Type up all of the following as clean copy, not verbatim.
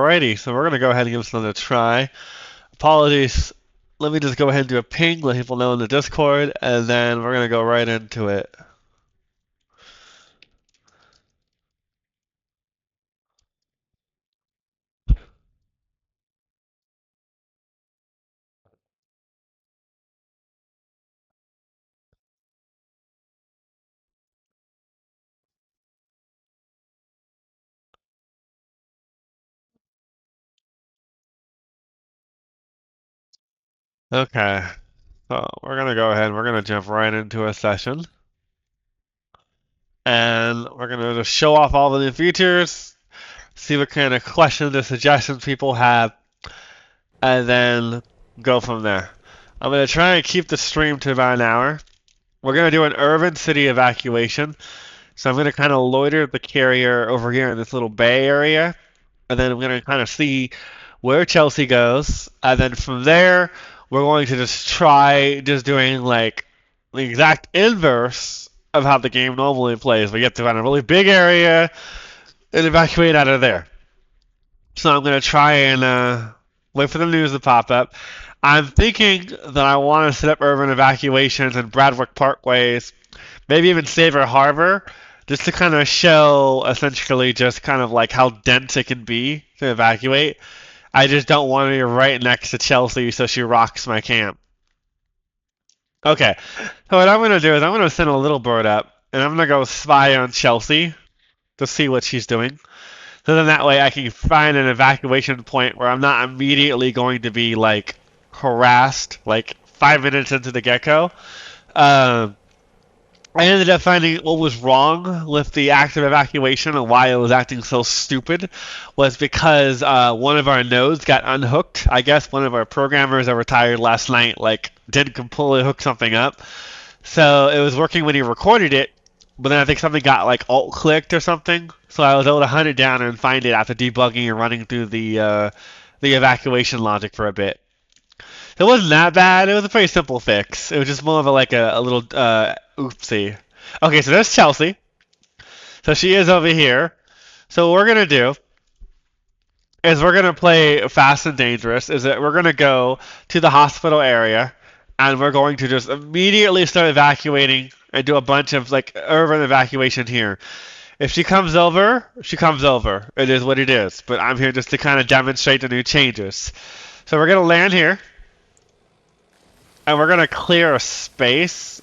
Alrighty, so we're going to go ahead and give this another try. Apologies. Let me just go ahead and do a ping, let people know in the Discord, and then we're going to go right into it. Okay, so we're going to go ahead and we're going to jump right into a session. And we're going to just show off all the new features, see what kind of questions or suggestions people have, and then go from there. I'm going to try and keep the stream to about an hour. We're going to do an urban city evacuation. So I'm going to kind of loiter the carrier over here in this little bay area. And then I'm going to kind of see where Chelsea goes. And then from there, we're going to just try just doing like the exact inverse of how the game normally plays. We get to find a really big area and evacuate out of there. So I'm going to try and wait for the news to pop up. I'm thinking that I want to set up urban evacuations in Bradwick Parkways, maybe even Saver Harbor, just to kind of show essentially just kind of like how dense it can be to evacuate. I just don't want to be right next to Chelsea so she rocks my camp. Okay, so what I'm going to do is I'm going to send a little bird up, and I'm going to go spy on Chelsea to see what she's doing. So then that way I can find an evacuation point where I'm not immediately going to be like harassed like 5 minutes into the get-go. Um, I ended up finding what was wrong with the active evacuation and why it was acting so stupid was because one of our nodes got unhooked. I guess one of our programmers that retired last night like didn't completely hook something up. So it was working when he recorded it, but then I think something got like alt clicked or something. So I was able to hunt it down and find it after debugging and running through the evacuation logic for a bit. It wasn't that bad. It was a pretty simple fix. It was just more of a little oopsie. Okay, so there's Chelsea. So she is over here. So what we're gonna do is we're gonna play fast and dangerous. Is that we're gonna go to the hospital area and we're going to just immediately start evacuating and do a bunch of like urban evacuation here. If she comes over, she comes over. It is what it is. But I'm here just to kind of demonstrate the new changes. So we're gonna land here. And we're going to clear a space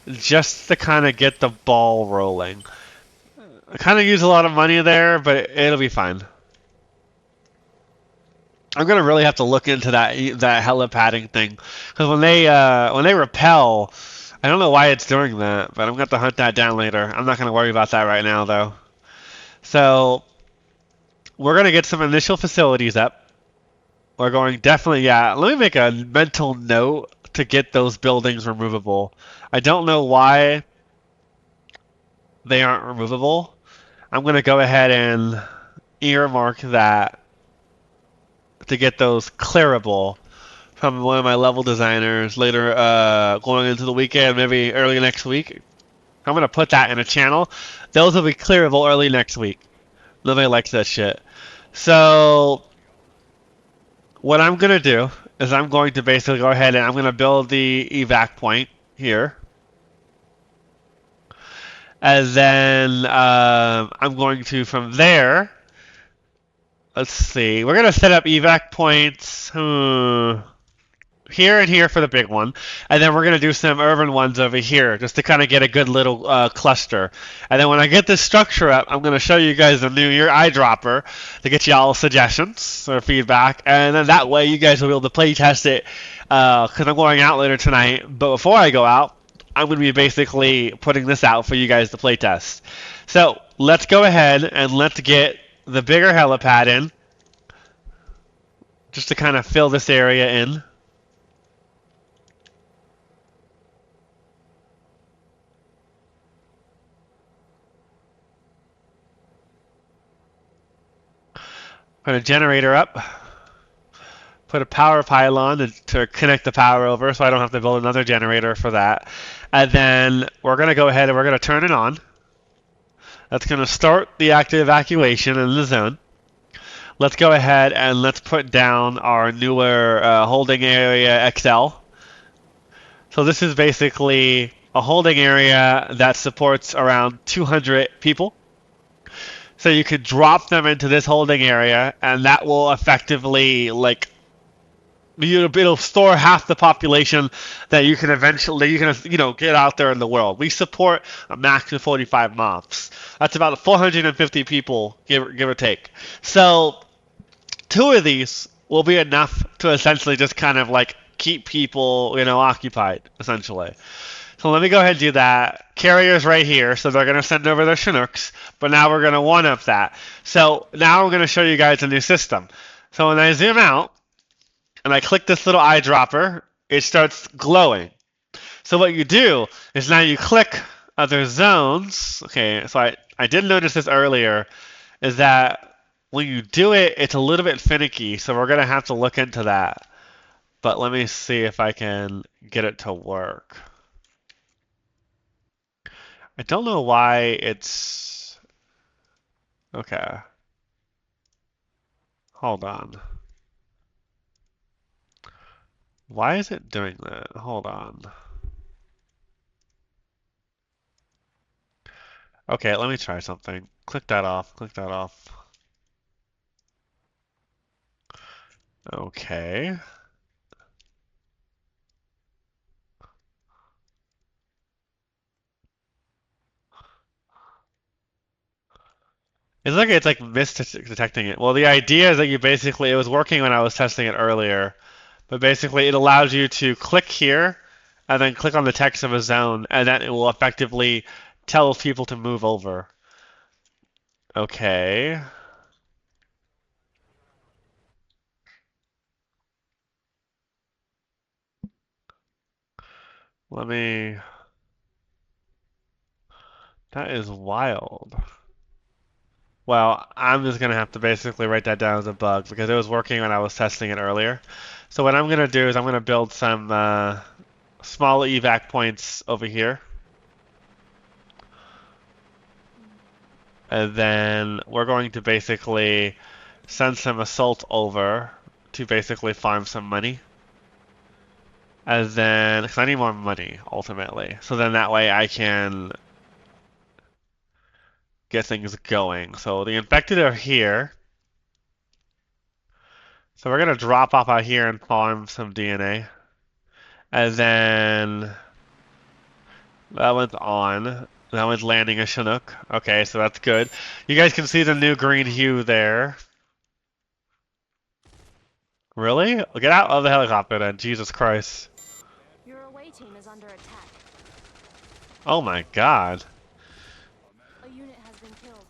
just to kind of get the ball rolling. I kind of use a lot of money there, but it'll be fine. I'm going to really have to look into that helipadding thing. Because when they repel, I don't know why it's doing that, but I'm going to have to hunt that down later. I'm not going to worry about that right now, though. So we're going to get some initial facilities up. We're going definitely, yeah. Let me make a mental note to get those buildings removable. I don't know why they aren't removable. I'm going to go ahead and earmark that to get those clearable from one of my level designers later going into the weekend, maybe early next week. I'm going to put that in a channel. Those will be clearable early next week. Nobody likes that shit. So what I'm going to do is I'm going to basically go ahead and I'm going to build the evac point here. And then I'm going to, from there, let's see, we're going to set up evac points here and here for the big one. And then we're going to do some urban ones over here just to kind of get a good little cluster. And then when I get this structure up, I'm going to show you guys the new year eyedropper to get y'all suggestions or feedback. And then that way you guys will be able to play test it because I'm going out later tonight. But before I go out, I'm going to be basically putting this out for you guys to play test. So let's go ahead and let's get the bigger helipad in just to kind of fill this area in. Put a generator up. Put a power pylon to connect the power over so I don't have to build another generator for that. And then we're going to go ahead and we're going to turn it on. That's going to start the active evacuation in the zone. let's go ahead and let's put down our newer holding area XL. So this is basically a holding area that supports around 200 people. So you could drop them into this holding area, and that will effectively like it'll store half the population that you can eventually get out there in the world. We support a max of 45 mobs. That's about 450 people, give or take. So two of these will be enough to essentially just kind of like keep people occupied essentially. So let me go ahead and do that. Carrier's right here, so they're going to send over their Chinooks, but now we're going to one-up that. So now I'm going to show you guys a new system. So when I zoom out, and I click this little eyedropper, it starts glowing. So what you do is now you click other zones. Okay, so I did notice this earlier, is that when you do it, it's a little bit finicky, so we're going to have to look into that. But let me see if I can get it to work. I don't know why it's... Okay. Hold on. Why is it doing that? Hold on. Okay, let me try something. Click that off. Click that off. Okay. It's like misdetecting it. Well, the idea is that it was working when I was testing it earlier, but basically it allows you to click here and then click on the text of a zone, and then it will effectively tell people to move over. Okay. Let me... That is wild. Well, I'm just gonna have to basically write that down as a bug because it was working when I was testing it earlier. So what I'm gonna do is I'm gonna build some small evac points over here. And then we're going to basically send some assault over to basically farm some money. And then, because I need more money ultimately. So then that way I can get things going. So the infected are here. So we're going to drop off out here and farm some DNA. And then that one's on. That one's landing a Chinook. Okay, so that's good. You guys can see the new green hue there. Really? Get out of the helicopter then, Jesus Christ. Your away team is under attack. Oh my god. A unit has been killed.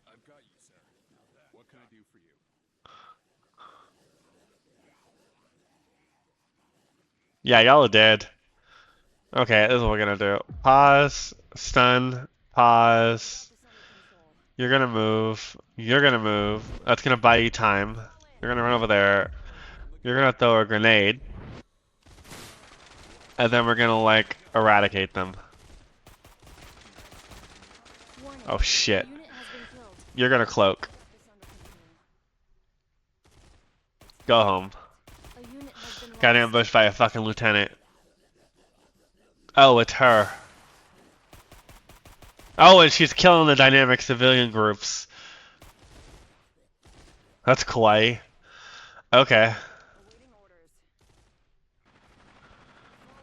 I've got you, sir. What can I do for you? Yeah, y'all are dead. Okay, this is what we're gonna do. Pause, stun, pause. You're gonna move. You're gonna move. That's gonna buy you time. You're gonna run over there. You're gonna throw a grenade. And then we're gonna, like, eradicate them. Oh shit. You're gonna cloak. Go home. Got ambushed by a fucking lieutenant. Oh, it's her. Oh, and she's killing the dynamic civilian groups. That's kawaii. Okay.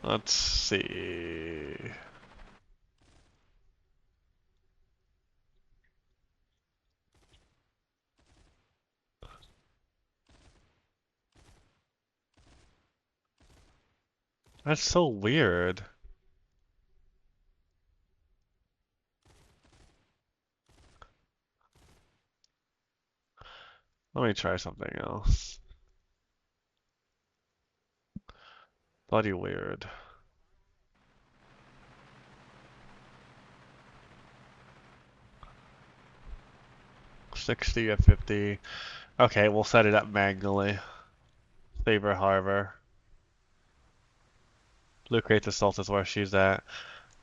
Let's see. That's so weird. Let me try something else. Bloody weird. 60 at 50. Okay, we'll set it up manually. Saber Harbor. Blue Crate Assault is where she's at.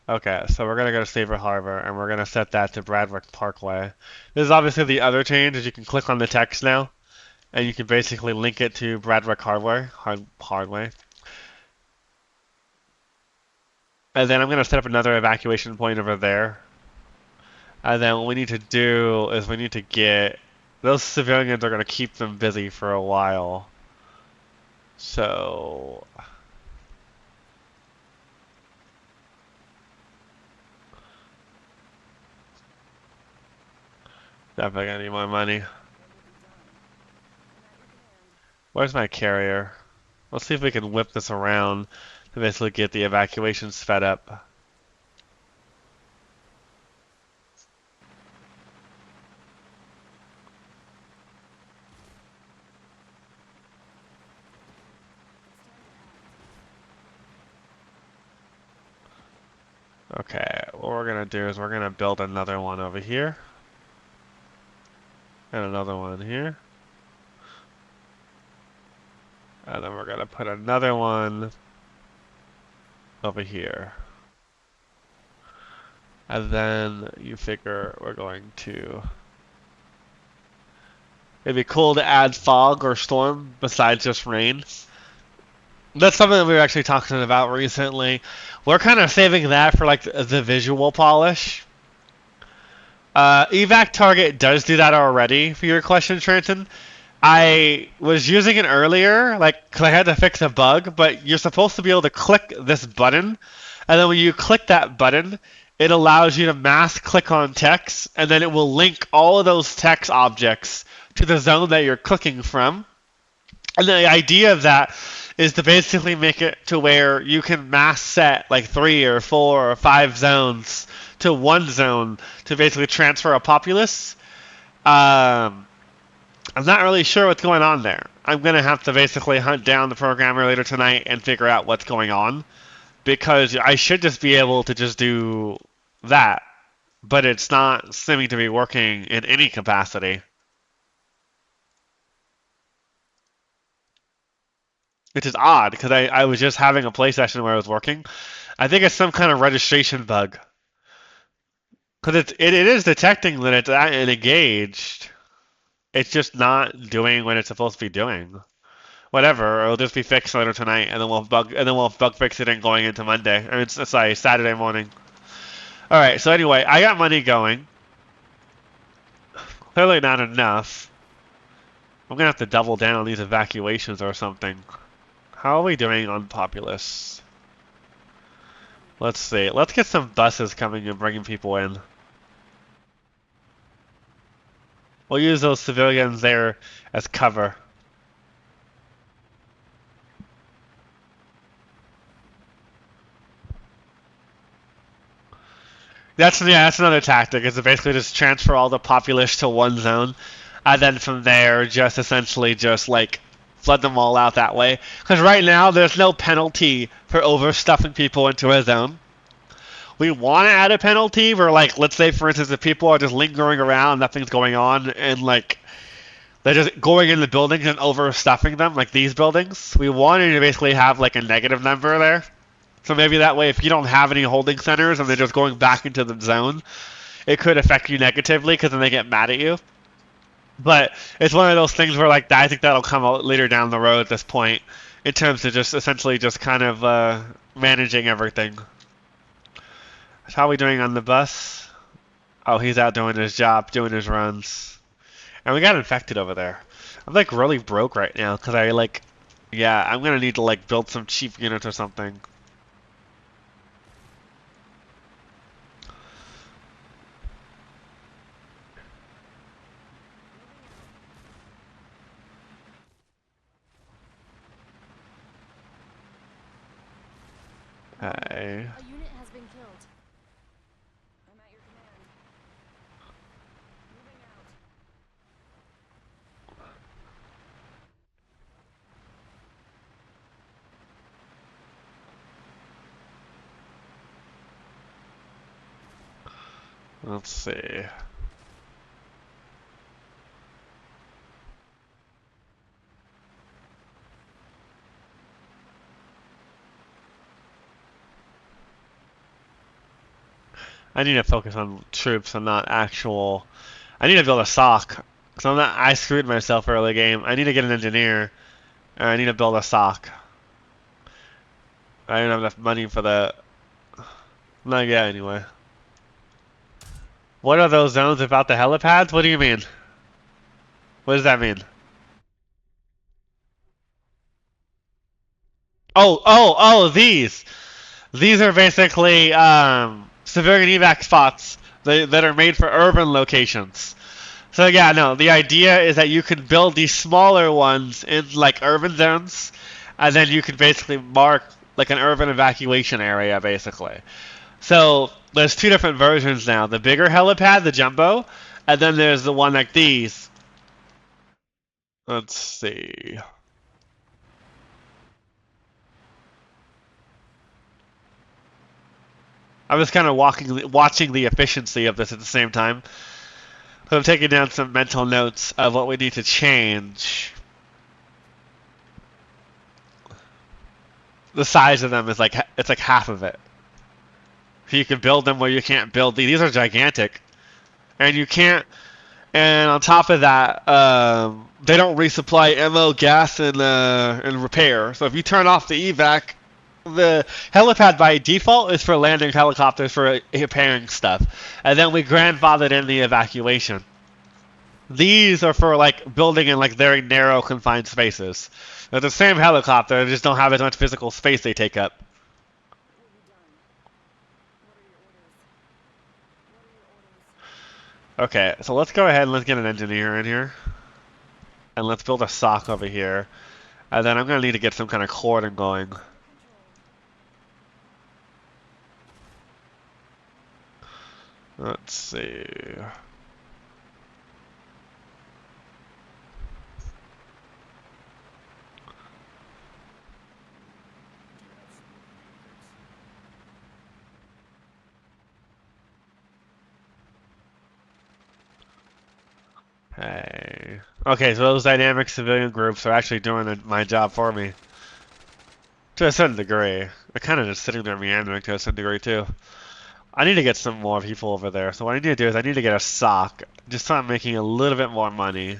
Okay, so we're gonna go to Saber Harbor, and we're gonna set that to Bradwick Parkway. This is obviously the other change, is you can click on the text now, and you can basically link it to Bradwick Hardway. And then I'm gonna set up another evacuation point over there. And then what we need to do is we need to get those civilians are gonna keep them busy for a while. So definitely gonna need my money. Where's my carrier? Let's see if we can whip this around to basically get the evacuation sped up. Okay, what we're gonna do is we're gonna build another one over here. And another one here. And then we're gonna put another one over here. And then you figure we're going to... It'd be cool to add fog or storm besides just rain. That's something that we were actually talking about recently. We're kind of saving that for like the visual polish. Evac Target does do that already for your question, Trenton. I was using it earlier, like, because I had to fix a bug, but you're supposed to be able to click this button, and then when you click that button, it allows you to mass click on text, and then it will link all of those text objects to the zone that you're clicking from. And the idea of that is to basically make it to where you can mass set like 3 or 4 or 5 zones to one zone to basically transfer a populace. Um, I'm not really sure what's going on there. I'm going to have to basically hunt down the programmer later tonight and figure out what's going on because I should just be able to just do that, but it's not seeming to be working in any capacity. Which is odd because I was just having a play session where it was working. I think it's some kind of registration bug because it is detecting that it's engaged. It's just not doing what it's supposed to be doing. Whatever, it'll just be fixed later tonight, and then we'll bug fix it and going into Monday. I mean, it's sorry, Saturday morning. All right. So anyway, I got money going. Clearly not enough. I'm gonna have to double down on these evacuations or something. How are we doing on populace? Let's see. Let's get some buses coming and bringing people in. We'll use those civilians there as cover. That's another tactic. Is to basically just transfer all the populace to one zone, and then from there just essentially just like flood them all out that way. Because right now there's no penalty for overstuffing people into a zone. We want to add a penalty where, like, let's say for instance, if people are just lingering around, nothing's going on, and like they're just going in the buildings and overstuffing them, like these buildings. We wanted to basically have like a negative number there. So maybe that way, if you don't have any holding centers and they're just going back into the zone, it could affect you negatively because then they get mad at you. But it's one of those things where, like, I think that'll come out later down the road at this point in terms of just essentially just kind of managing everything. How are we doing on the bus? Oh, he's out doing his job, doing his runs. And we got infected over there. I'm like really broke right now because I like, yeah, I'm gonna need to like build some cheap units or something. Warning. Hey. A unit has been killed. I'm at your command. Moving out. Let's see. I need to focus on troops and not actual. I need to build a sock. Cause I'm not. I screwed myself early game. I need to get an engineer. Or I need to build a sock. I don't have enough money for that. Not yet, anyway. What are those zones about the helipads? What do you mean? What does that mean? These. These are basically civilian evac spots that are made for urban locations. So yeah, no, the idea is that you can build these smaller ones in like urban zones, and then you can basically mark like an urban evacuation area, basically. So there's two different versions now: the bigger helipad, the jumbo, and then there's the one like these. Let's see. I'm just kind of watching the efficiency of this at the same time. So I'm taking down some mental notes of what we need to change. The size of them is like it's like half of it. So you can build them where you can't build these. These are gigantic, and you can't. And on top of that, they don't resupply ammo, gas, and repair. So if you turn off the evac, the helipad by default is for landing helicopters for repairing stuff, and then we grandfathered in the evacuation. These are for like building in like very narrow confined spaces. They're the same helicopter, they just don't have as much physical space they take up. Okay, so let's go ahead and let's get an engineer in here. And let's build a sock over here. And then I'm gonna need to get some kind of cordon going. Let's see. Hey. Okay, so those dynamic civilian groups are actually doing my job for me. To a certain degree. They're kind of just sitting there meandering to a certain degree, too. I need to get some more people over there. So what I need to do is I need to get a sock. Just so I'm making a little bit more money. I'm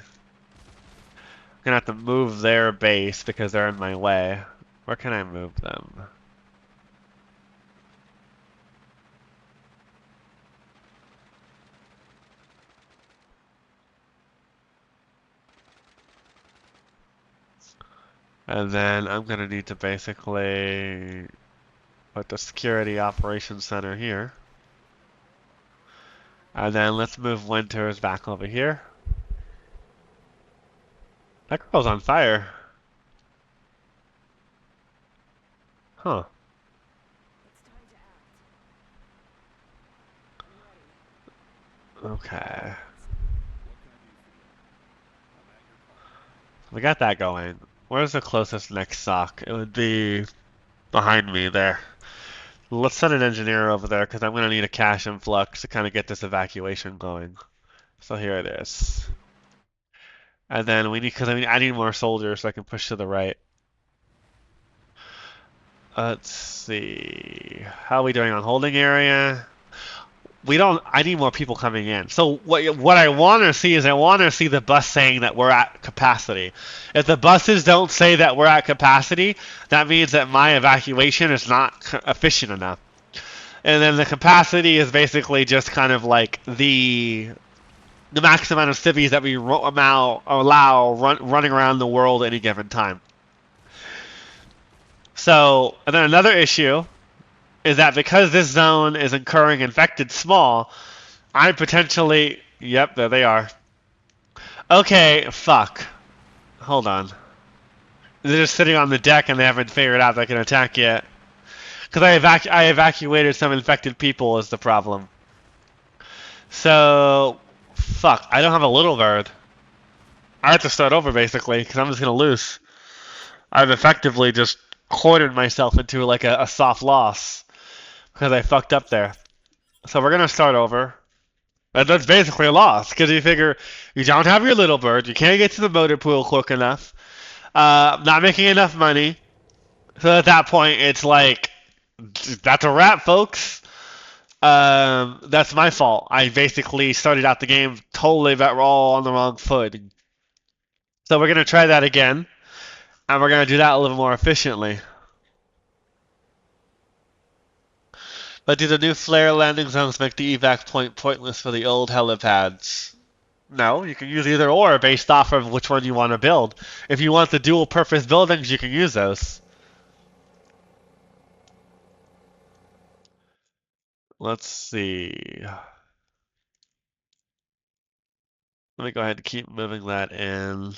gonna have to move their base because they're in my way. Where can I move them? And then I'm gonna need to basically put the security operations center here. And then let's move Winters back over here. That girl's on fire. Huh. Okay. We got that going. Where's the closest next sock? It would be behind me there. Let's send an engineer over there because I'm going to need a cash influx to kind of get this evacuation going. So here it is. And then we need, because I need more soldiers so I can push to the right. Let's see. How are we doing on holding area? We don't. I need more people coming in. So what I want to see is I want to see the bus saying that we're at capacity. If the buses don't say that we're at capacity, that means that my evacuation is not efficient enough. And then the capacity is basically just kind of like the max amount of civvies that we allow running around the world at any given time. So, and then another issue is that because this zone is incurring infected small, I potentially... Yep, there they are. Okay, fuck. Hold on. They're just sitting on the deck and they haven't figured out they can attack yet. Because I evacuated some infected people is the problem. So... Fuck, I don't have a little bird. I have to start over basically, because I'm just going to lose. I've effectively just cornered myself into like a soft loss. Because I fucked up there. So we're going to start over. That's basically a loss, because you figure you don't have your little bird, you can't get to the motor pool quick enough, not making enough money. So at that point, it's like, that's a wrap, folks. That's my fault. I basically started out the game totally that we're all on the wrong foot. So we're gonna try that again, and we're gonna do that a little more efficiently. But do the new flare landing zones make the evac point pointless for the old helipads? No, you can use either or based off of which one you want to build. If you want the dual purpose buildings, you can use those. Let's see. Let me go ahead and keep moving that in.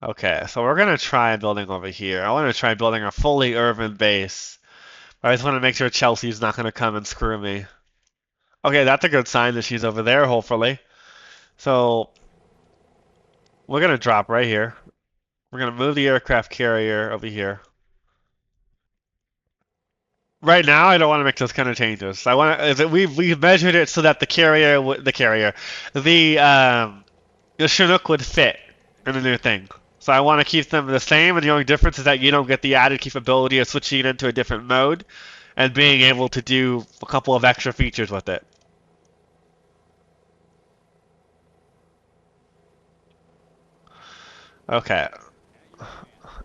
Okay, so we're gonna try building over here. I want to try building a fully urban base. I just want to make sure Chelsea's not gonna come and screw me. Okay, that's a good sign that she's over there, hopefully. So we're gonna drop right here. We're gonna move the aircraft carrier over here. Right now, I don't want to make those kind of changes. I want to. We've measured it so that the Chinook would fit in the new thing. So I want to keep them the same, and the only difference is that you don't get the added capability of switching it into a different mode and being able to do a couple of extra features with it. Okay.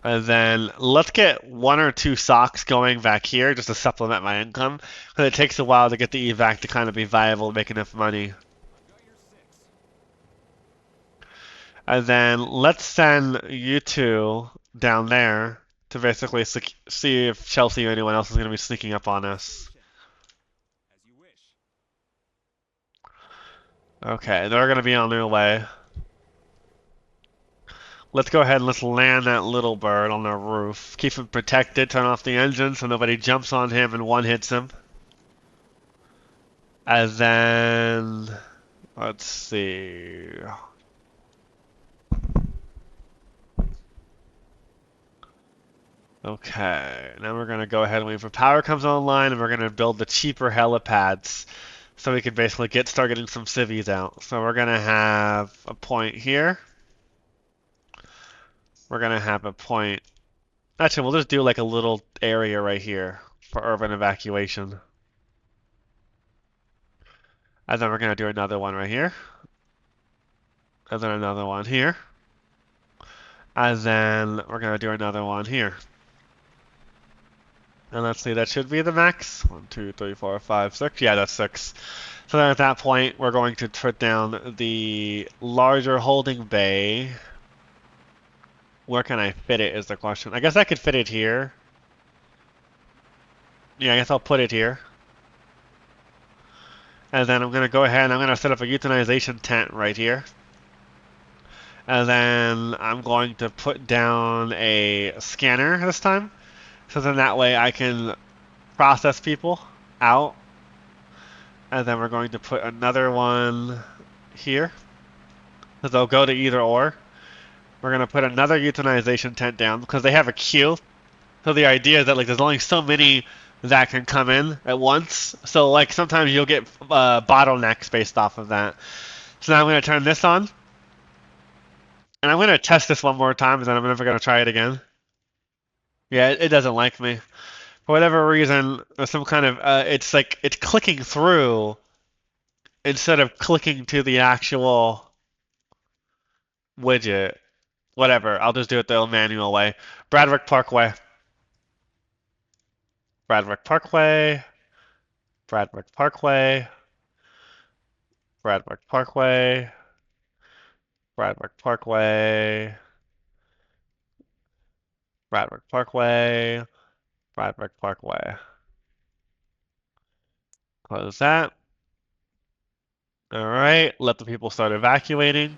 And then let's get one or two socks going back here just to supplement my income. Because it takes a while to get the evac to kind of be viable, make enough money. And then let's send you two down there to basically see if Chelsea or anyone else is going to be sneaking up on us. Okay, they're going to be on their way. Let's go ahead and let's land that little bird on their roof. Keep him protected, turn off the engine so nobody jumps on him and one hits him. And then, let's see. Okay, now we're going to go ahead and wait for power comes online and we're going to build the cheaper helipads so we can basically start getting some civvies out. So we're going to have a point here. We're going to have a point. Actually, we'll just do like a little area right here for urban evacuation. And then we're going to do another one right here. And then another one here. And then we're going to do another one here. And let's see, that should be the max. 1, 2, 3, 4, 5, 6. Yeah, that's 6. So then at that point, we're going to put down the larger holding bay. Where can I fit it is the question. I guess I could fit it here. Yeah, I guess I'll put it here. And then I'm going to go ahead and I'm going to set up a euthanization tent right here. And then I'm going to put down a scanner this time. So then that way I can process people out. And then we're going to put another one here. So they'll go to either or. We're going to put another euthanization tent down because they have a queue. So the idea is that like there's only so many that can come in at once. So like sometimes you'll get bottlenecks based off of that. So now I'm going to turn this on. And I'm going to test this one more time and then I'm never going to try it again. Yeah, it doesn't like me. For whatever reason, there's some kind of, it's like, it's clicking through instead of clicking to the actual widget. Whatever, I'll just do it the old manual way. Bradwick Parkway. Bradwick Parkway. Bradwick Parkway. Bradwick Parkway. Bradwick Parkway. Bradwick Parkway. Bradwick Parkway. Close that. Alright, let the people start evacuating.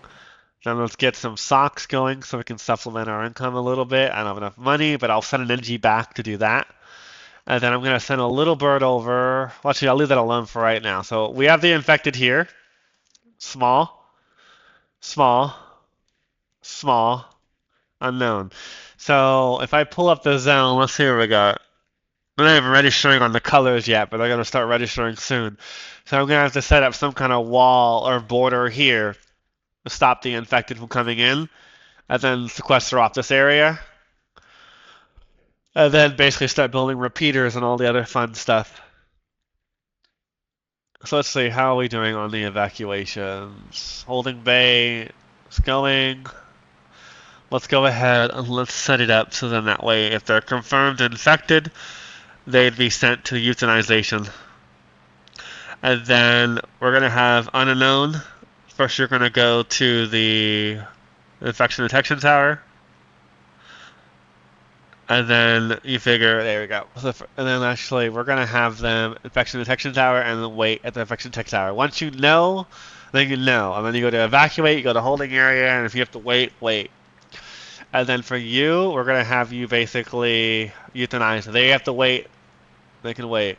Then let's get some socks going so we can supplement our income a little bit. I don't have enough money, but I'll send an NG back to do that. And then I'm going to send a little bird over. Well, actually, I'll leave that alone for right now. So we have the infected here. Small, small, small, unknown. So if I pull up the zone, let's see what we got. They're not even registering on the colors yet, but they're going to start registering soon. So I'm going to have to set up some kind of wall or border here to stop the infected from coming in, and then sequester off this area, and then basically start building repeaters and all the other fun stuff. So let's see, how are we doing on the evacuations? Holding bay is going. Let's go ahead and let's set it up so then that way if they're confirmed infected, they'd be sent to euthanization. And then we're going to have unknown. First you're going to go to the infection detection tower. And then you figure, there we go. And then actually, we're going to have them infection detection tower and then wait at the infection detection tower. Once you know, then you know. And then you go to evacuate, you go to holding area, and if you have to wait, wait. And then for you, we're going to have you basically euthanize. They have to wait. They can wait.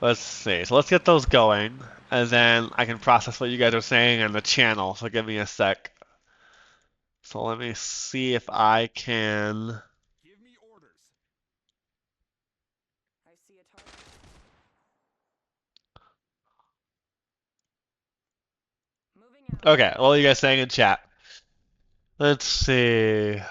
Let's see. So let's get those going. And then I can process what you guys are saying in the channel. So give me a sec. So let me see if I can. Give me orders. I see a target. Moving out. Okay, what are you guys saying in chat? Let's see.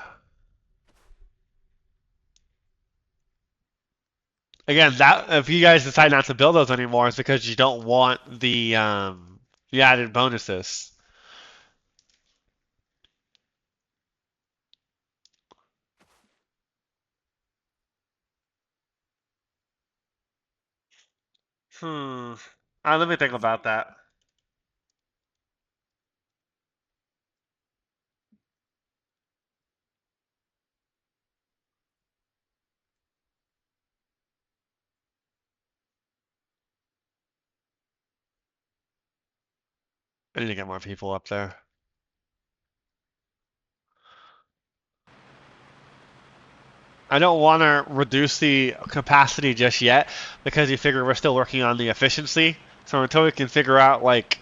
Again, that if you guys decide not to build those anymore, it's because you don't want the added bonuses. Let me think about that. I need to get more people up there. I don't want to reduce the capacity just yet because you figure we're still working on the efficiency. So until we can figure out like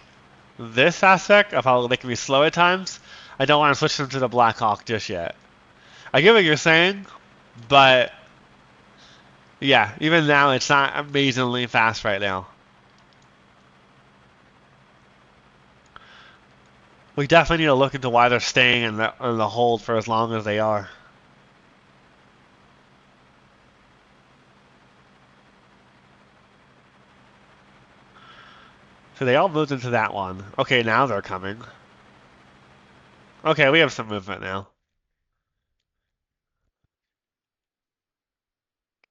this aspect of how they can be slow at times, I don't want to switch them to the Black Hawk just yet. I get what you're saying, but yeah, even now it's not amazingly fast right now. We definitely need to look into why they're staying in the hold for as long as they are. So they all moved into that one. Okay, now they're coming. Okay, we have some movement now.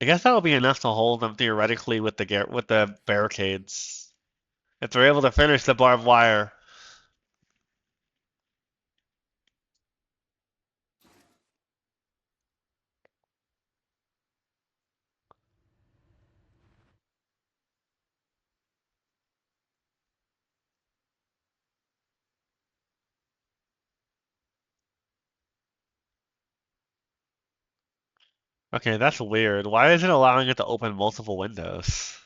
I guess that will be enough to hold them theoretically with the barricades. If they're able to finish the barbed wire. Okay, that's weird. Why is it allowing it to open multiple windows?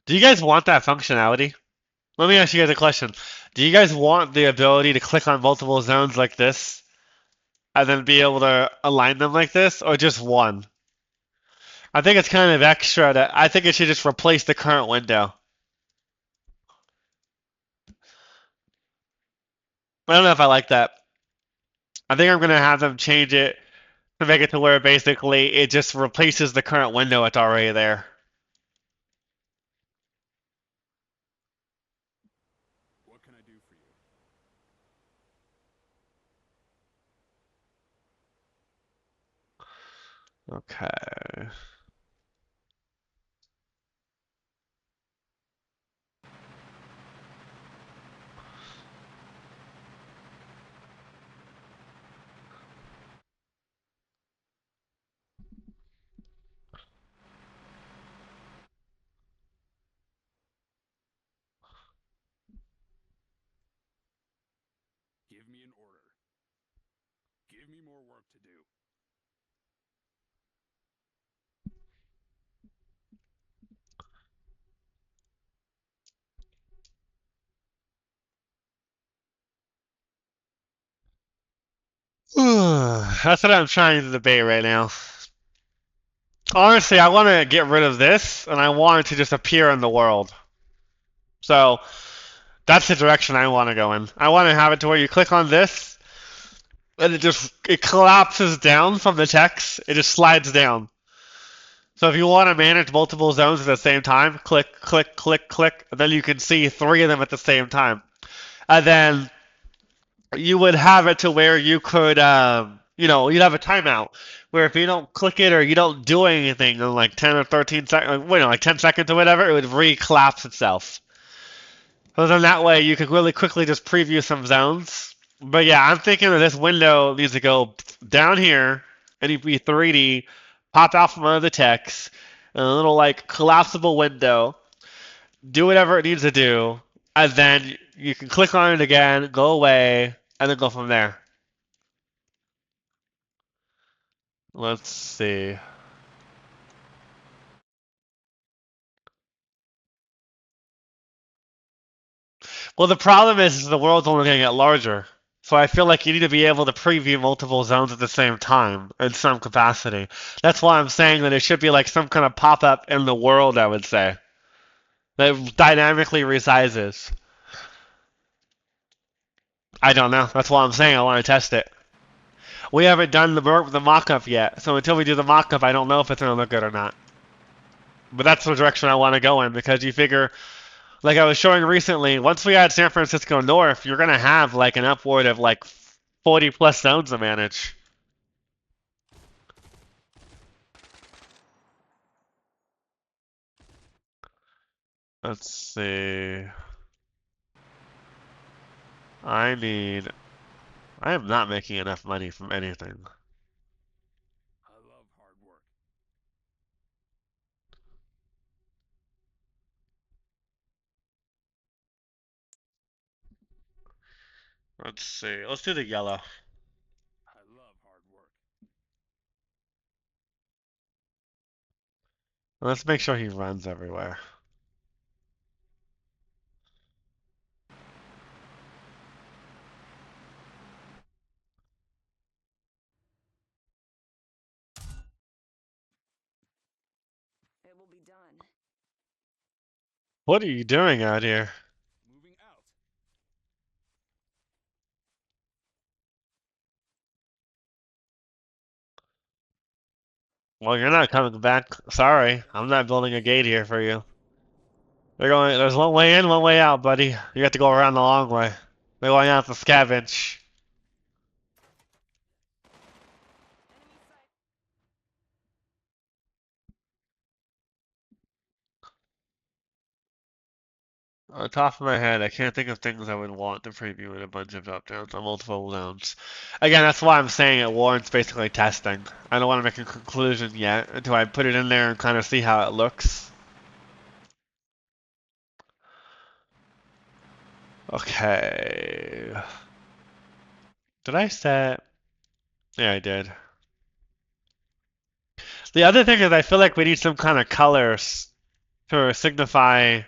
Do you guys want that functionality? Let me ask you guys a question. Do you guys want the ability to click on multiple zones like this and then be able to align them like this, or just one? I think it's kind of extra that I think it should just replace the current window. I don't know if I like that. I think I'm gonna have them change it to make it to where basically it just replaces the current window that's already there. What can I do for you? Okay. Give me an order. Give me more work to do. That's what I'm trying to debate right now. Honestly, I want to get rid of this, and I want it to just appear in the world. So that's the direction I want to go in. I want to have it to where you click on this, and it collapses down from the text. It just slides down. So if you want to manage multiple zones at the same time, click, click, click, click, and then you can see 3 of them at the same time. And then you would have it to where you could, you'd have a timeout where if you don't click it or you don't do anything in like 10 or 13 seconds, like 10 seconds or whatever, it would re-collapse itself. So then that way you could really quickly just preview some zones. But yeah, I'm thinking that this window needs to go down here and it'd be 3D, pop out from under the text, and a little like collapsible window, do whatever it needs to do, and then you can click on it again, go away, and then go from there. Let's see. Well, the problem is the world's only going to get larger. So I feel like you need to be able to preview multiple zones at the same time in some capacity. That's why I'm saying that it should be like some kind of pop-up in the world, I would say, that dynamically resizes. I don't know. That's why I'm saying I want to test it. We haven't done the mock-up yet, so until we do the mock-up, I don't know if it's going to look good or not. But that's the direction I want to go in because you figure, like I was showing recently, once we add San Francisco North, you're going to have like an upward of like 40 plus zones to manage. Let's see. I need. I am not making enough money from anything. I love hard work. Let's see. Let's do the yellow. I love hard work. Let's make sure he runs everywhere. It will be done. What are you doing out here? Moving out. Well, you're not coming back. Sorry, I'm not building a gate here for you. There's one way in, one way out, buddy. You have to go around the long way. They're going out to scavenge. Enemy sight. On the top of my head, I can't think of things I would want to preview in a bunch of up-downs on multiple zones. Again, that's why I'm saying it warrants basically testing. I don't want to make a conclusion yet until I put it in there and kind of see how it looks. Okay. Did I set? Yeah, I did. The other thing is I feel like we need some kind of colors to signify.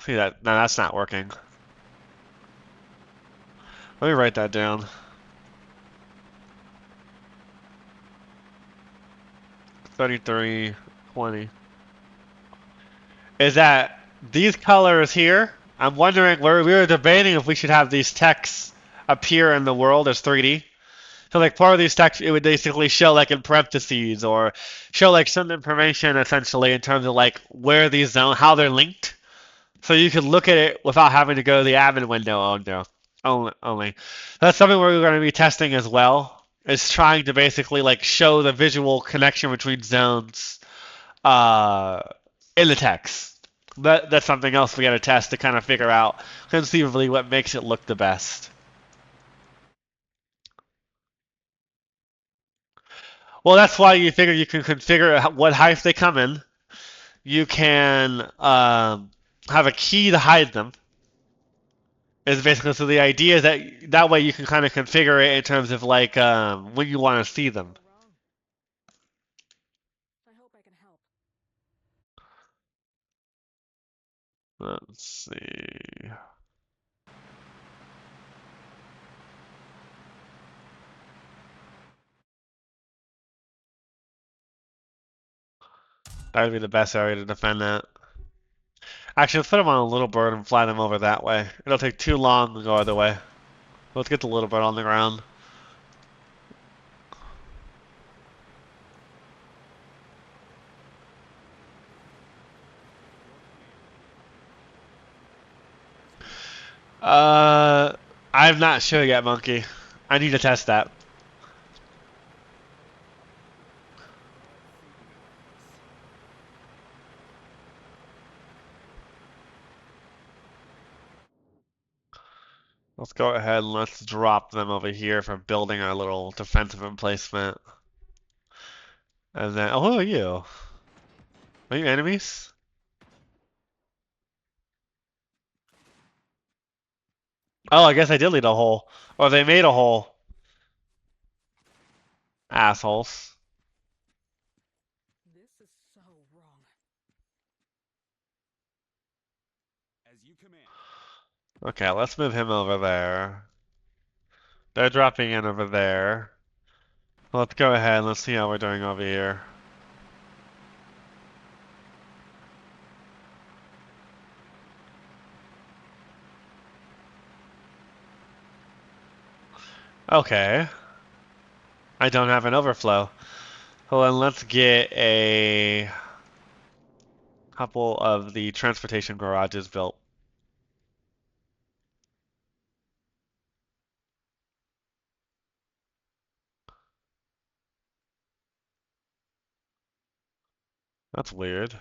See that? No, that's not working. Let me write that down. 33, 20. Is that these colors here? I'm wondering, we were debating if we should have these texts appear in the world as 3D. So like part of these texts, it would basically show like in parentheses or show like some information essentially in terms of like where these zones, how they're linked. So you could look at it without having to go to the admin window only. That's something we're going to be testing as well. Is trying to basically like show the visual connection between zones uh, in the text. That's something else we got to test to kind of figure out conceivably what makes it look the best. Well, that's why you figure you can configure what height they come in. You can have a key to hide them. Is basically so the idea is that way you can kind of configure it in terms of like when you want to see them. Go wrong. I hope I can help. Let's see. That would be the best area to defend that. Actually, let's put them on a little bird and fly them over that way. It'll take too long to go other way. Let's get the little bird on the ground. Uh, I'm not sure yet, Monkey. I need to test that. Let's go ahead and let's drop them over here for building our little defensive emplacement. And then, oh, who are you? Are you enemies? Oh, I guess I did lead a hole. Or they made a hole. Assholes. This is so wrong. As you command. Okay, let's move him over there. They're dropping in over there. Let's go ahead and let's see how we're doing over here. Okay. I don't have an overflow. Well, then let's get a couple of the transportation garages built. That's weird.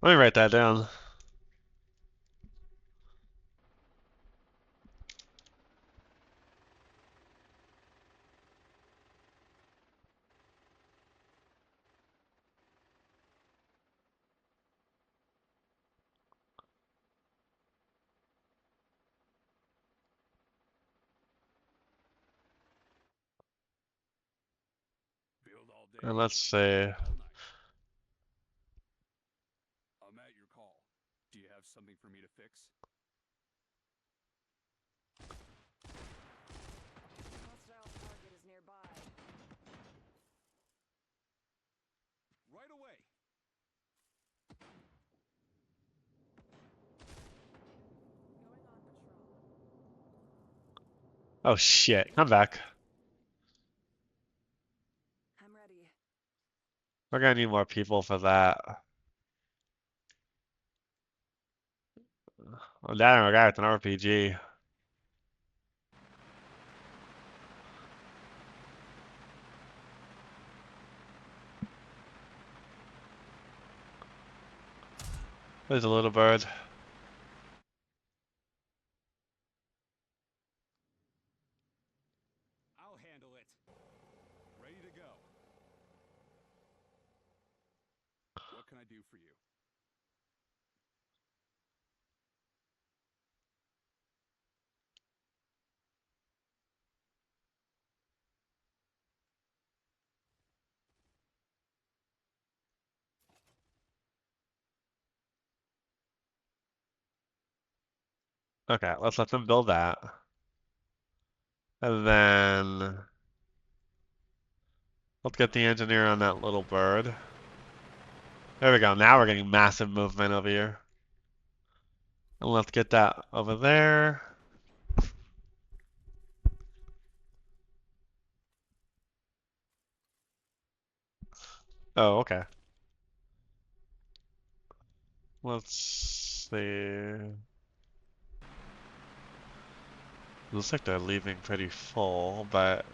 Let me write that down. Build all day. And let's say, All night. I'm at your call. Do you have something for me to fix? Hostile target is nearby. Right away. Going on patrol. oh shit, come back. I'm ready. We're gonna need more people for that. Oh, damn, a guy with an RPG. There's a little bird. I'll handle it. Ready to go. What can I do for you? Okay, let's let them build that. And then let's get the engineer on that little bird. There we go. Now we're getting massive movement over here. And let's get that over there. Oh, okay. Let's see. Looks like they're leaving pretty full, but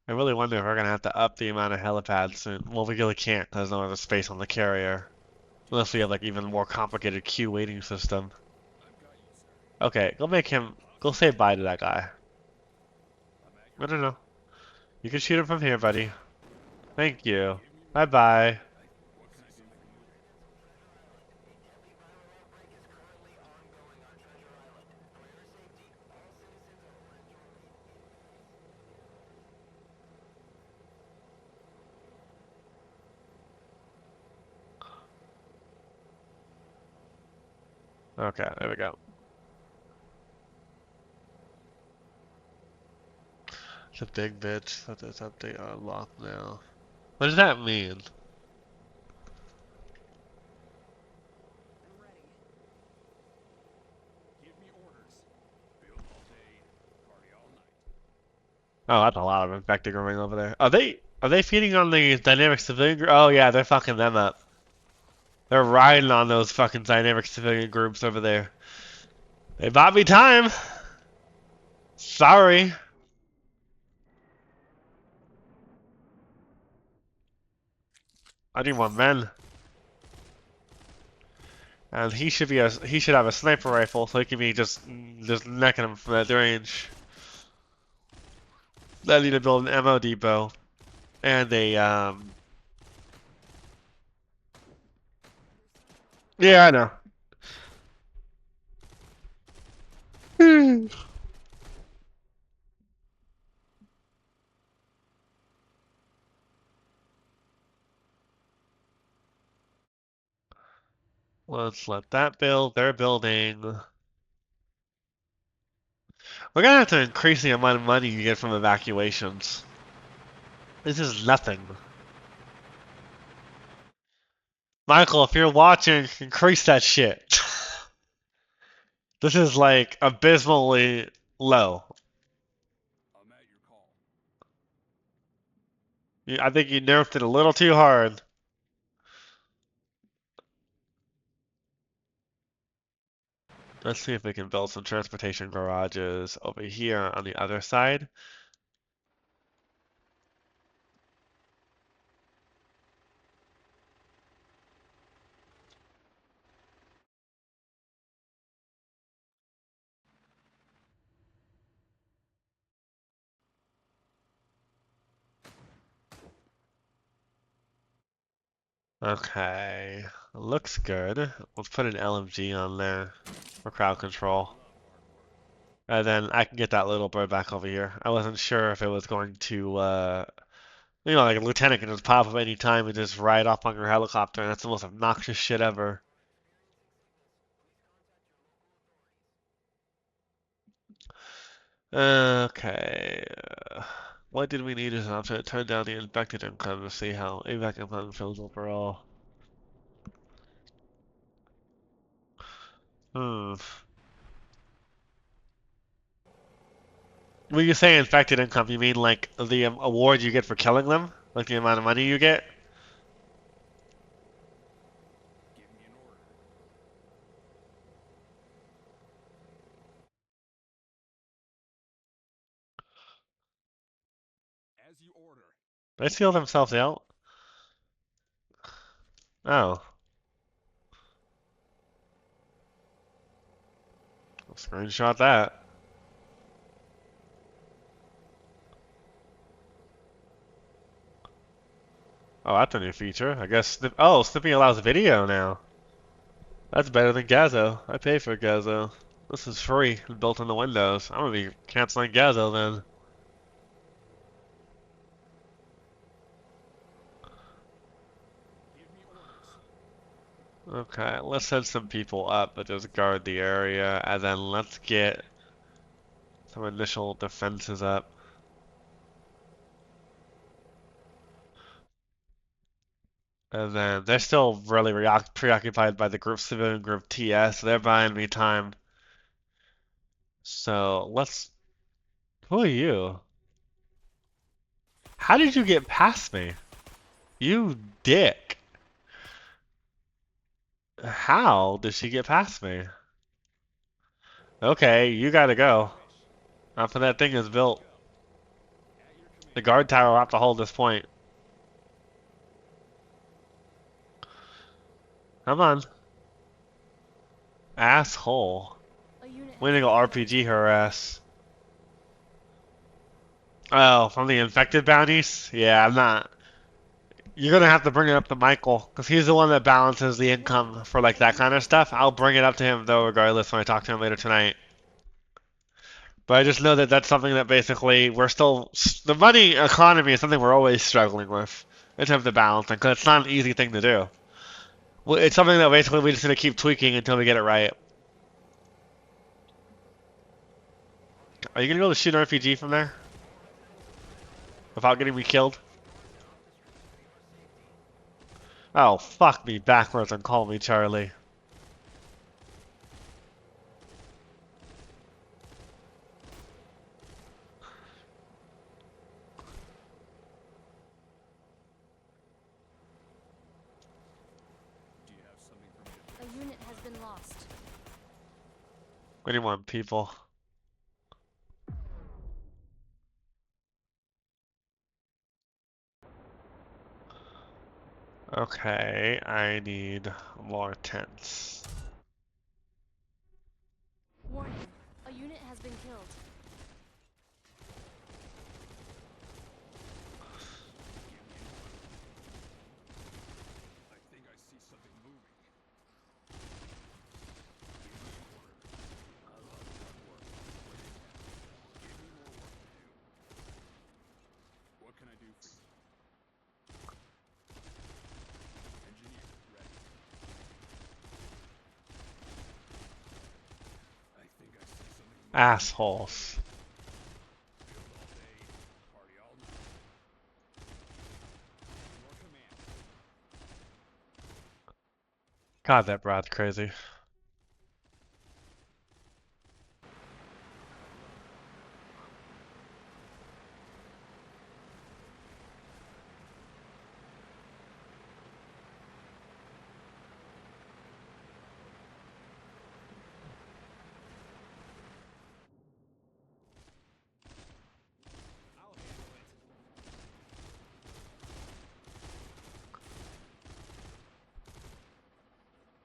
I really wonder if we're gonna have to up the amount of helipads soon. Well, we really can't because there's no other space on the carrier. Unless we have like even more complicated queue waiting system. I've got you, sir. Okay, go make him. Go say bye to that guy. I'm at No, your no, no. call. You can shoot him from here, buddy. Thank you. Give me more Bye work to do. bye. What can I do for you? Okay, there we go. It's a big bitch that this update unlocked now. What does that mean? I'm ready. Give me orders. Build all day. Party all night. Oh, that's a lot of infected going over there. Are they? Are they feeding on the dynamic civilian group? Oh yeah, they're fucking them up. They're riding on those fucking dynamic civilian groups over there. They bought me time. Sorry. I need more men. And he should have a sniper rifle so he can be just necking him from that range. I need to build an ammo depot and a yeah, I know. Let's let that build. They're building. We're gonna have to increase the amount of money you get from evacuations. This is nothing. Michael, if you're watching, increase that shit. This is like abysmally low. I'm at your call. I think you nerfed it a little too hard. Let's see if we can build some transportation garages over here on the other side. Okay, looks good. Let's put an LMG on there for crowd control. And then I can get that little bird back over here. I wasn't sure if it was going to, like a lieutenant can just pop up any time and just ride off on your helicopter, and that's the most obnoxious shit ever. Okay. What did we need is to turn down the infected income to see how evac income feels overall. Hmm. When you say infected income, you mean like the award you get for killing them? Like the amount of money you get? Give me an order. As you order. They seal themselves out? Oh. I'll screenshot that. Oh, that's a new feature. I guess Snipping allows video now. That's better than Gazo. I pay for Gazo. This is free, built into Windows. I'm gonna be canceling Gazo then. Give me orders. Okay, let's send some people up that just guard the area, and then let's get some initial defenses up. And then they're still really preoccupied by the group civilian group TS, so they're buying me time. So let's. Who are you? How did you get past me? You dick. How did she get past me? Okay, you gotta go. Finish. After that thing is built, Go. At your the command. guard tower will have to hold this point. Come on. Asshole. A unit Way has to go been RPG identified. her ass. Oh, from the infected bounties? Yeah, I'm not. You're gonna have to bring it up to Michael, because he's the one that balances the income for like that kind of stuff. I'll bring it up to him though, regardless, when I talk to him later tonight. But I just know that that's something that basically we're still the money economy is something we're always struggling with in terms of balancing, because it's not an easy thing to do. Well, it's something that basically we just need to keep tweaking until we get it right. Are you gonna be able to shoot an RPG from there without getting me killed? Oh, fuck me backwards and call me Charlie. been lost. We need more people. Okay, I need more tents. Warning. A unit has been killed. I think I see something moving. Give me more work to do. What can I do for you? Engineer, ready. I think I see something moving. Assholes. Build all day, party all night. Your command. God, that Brad's crazy. I'll handle it.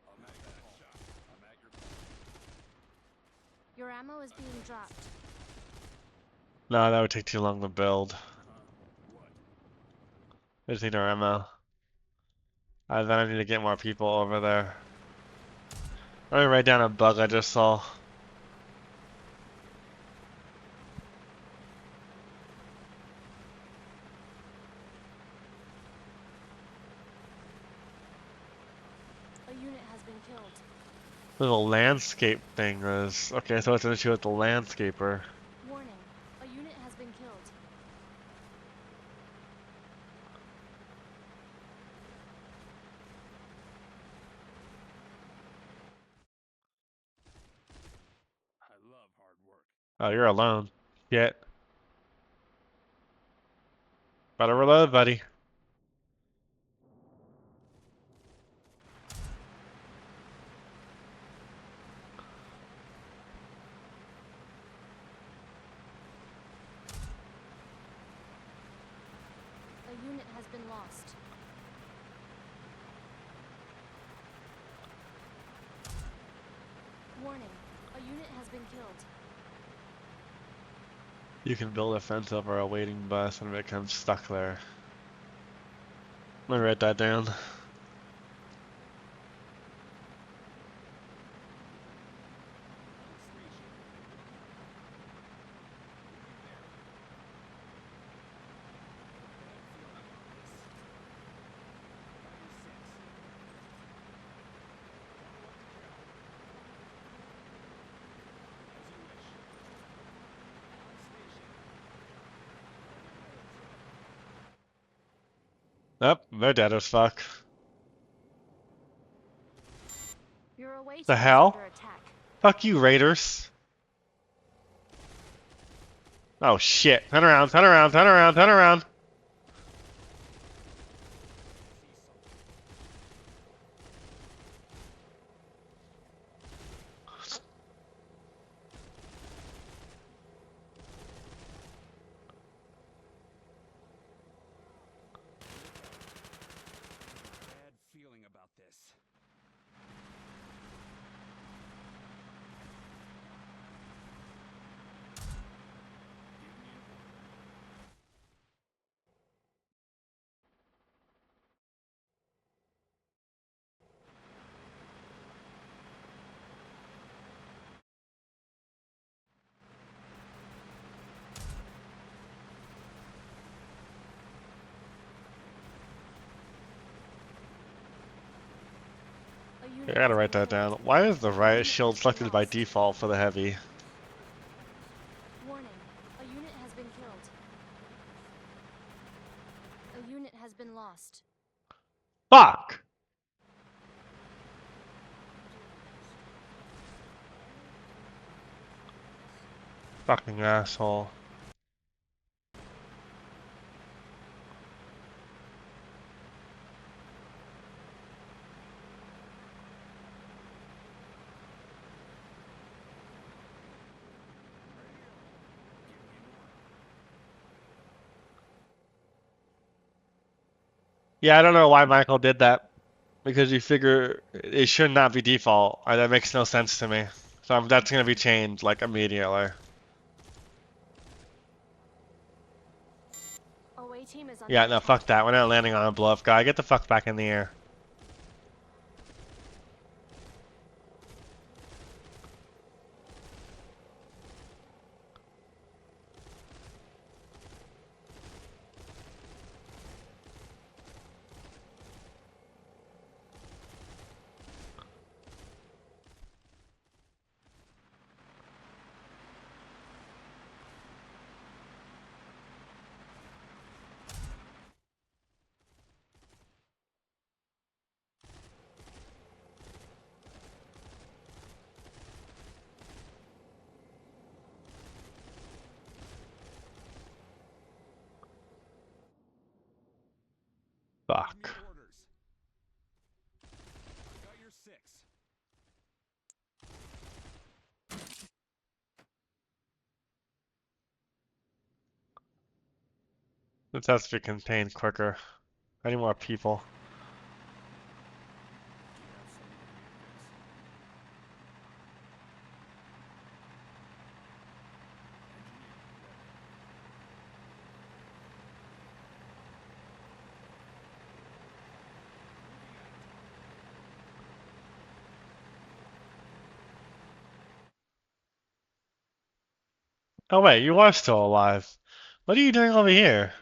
I'll make that shot. I'm at your call. Your ammo is being dropped. No, that would take too long to build. What? I just need our ammo. Then I need to get more people over there. Let me write down a bug I just saw. A unit has been killed. Little landscape thing is okay, so it's an issue with the landscaper. Warning. A unit has been killed. I love hard work. Oh, you're alone. Shit. Better reload, buddy. A unit has been lost. Warning. A unit has been killed. You can build a fence over a waiting bus and it becomes stuck there. Let me write that down. Yep, they're dead as fuck. Your away team The is hell? under attack. Fuck you, Raiders. Oh shit. Turn around, turn around, turn around, turn around. Bad feeling about this. Give me an order. A I unit gotta has write been that down. killed. Why is the riot Unit shield has been selected by lost. default for the heavy? Warning. A unit has been killed. A unit has been lost. Fuck! Fucking asshole. Yeah, I don't know why Michael did that. Because you figure it should not be default. That makes no sense to me. So that's gonna be changed like immediately. Away team is under Yeah, no, attack. fuck that. We're not landing on a bluff, guy. Get the fuck back in the air. Give Fuck. me orders. I got your 6. This has to be contained quicker. I need more people. Do you have someone to make this? Engineer, ready. Moving out. Oh wait, you are still alive. What are you doing over here?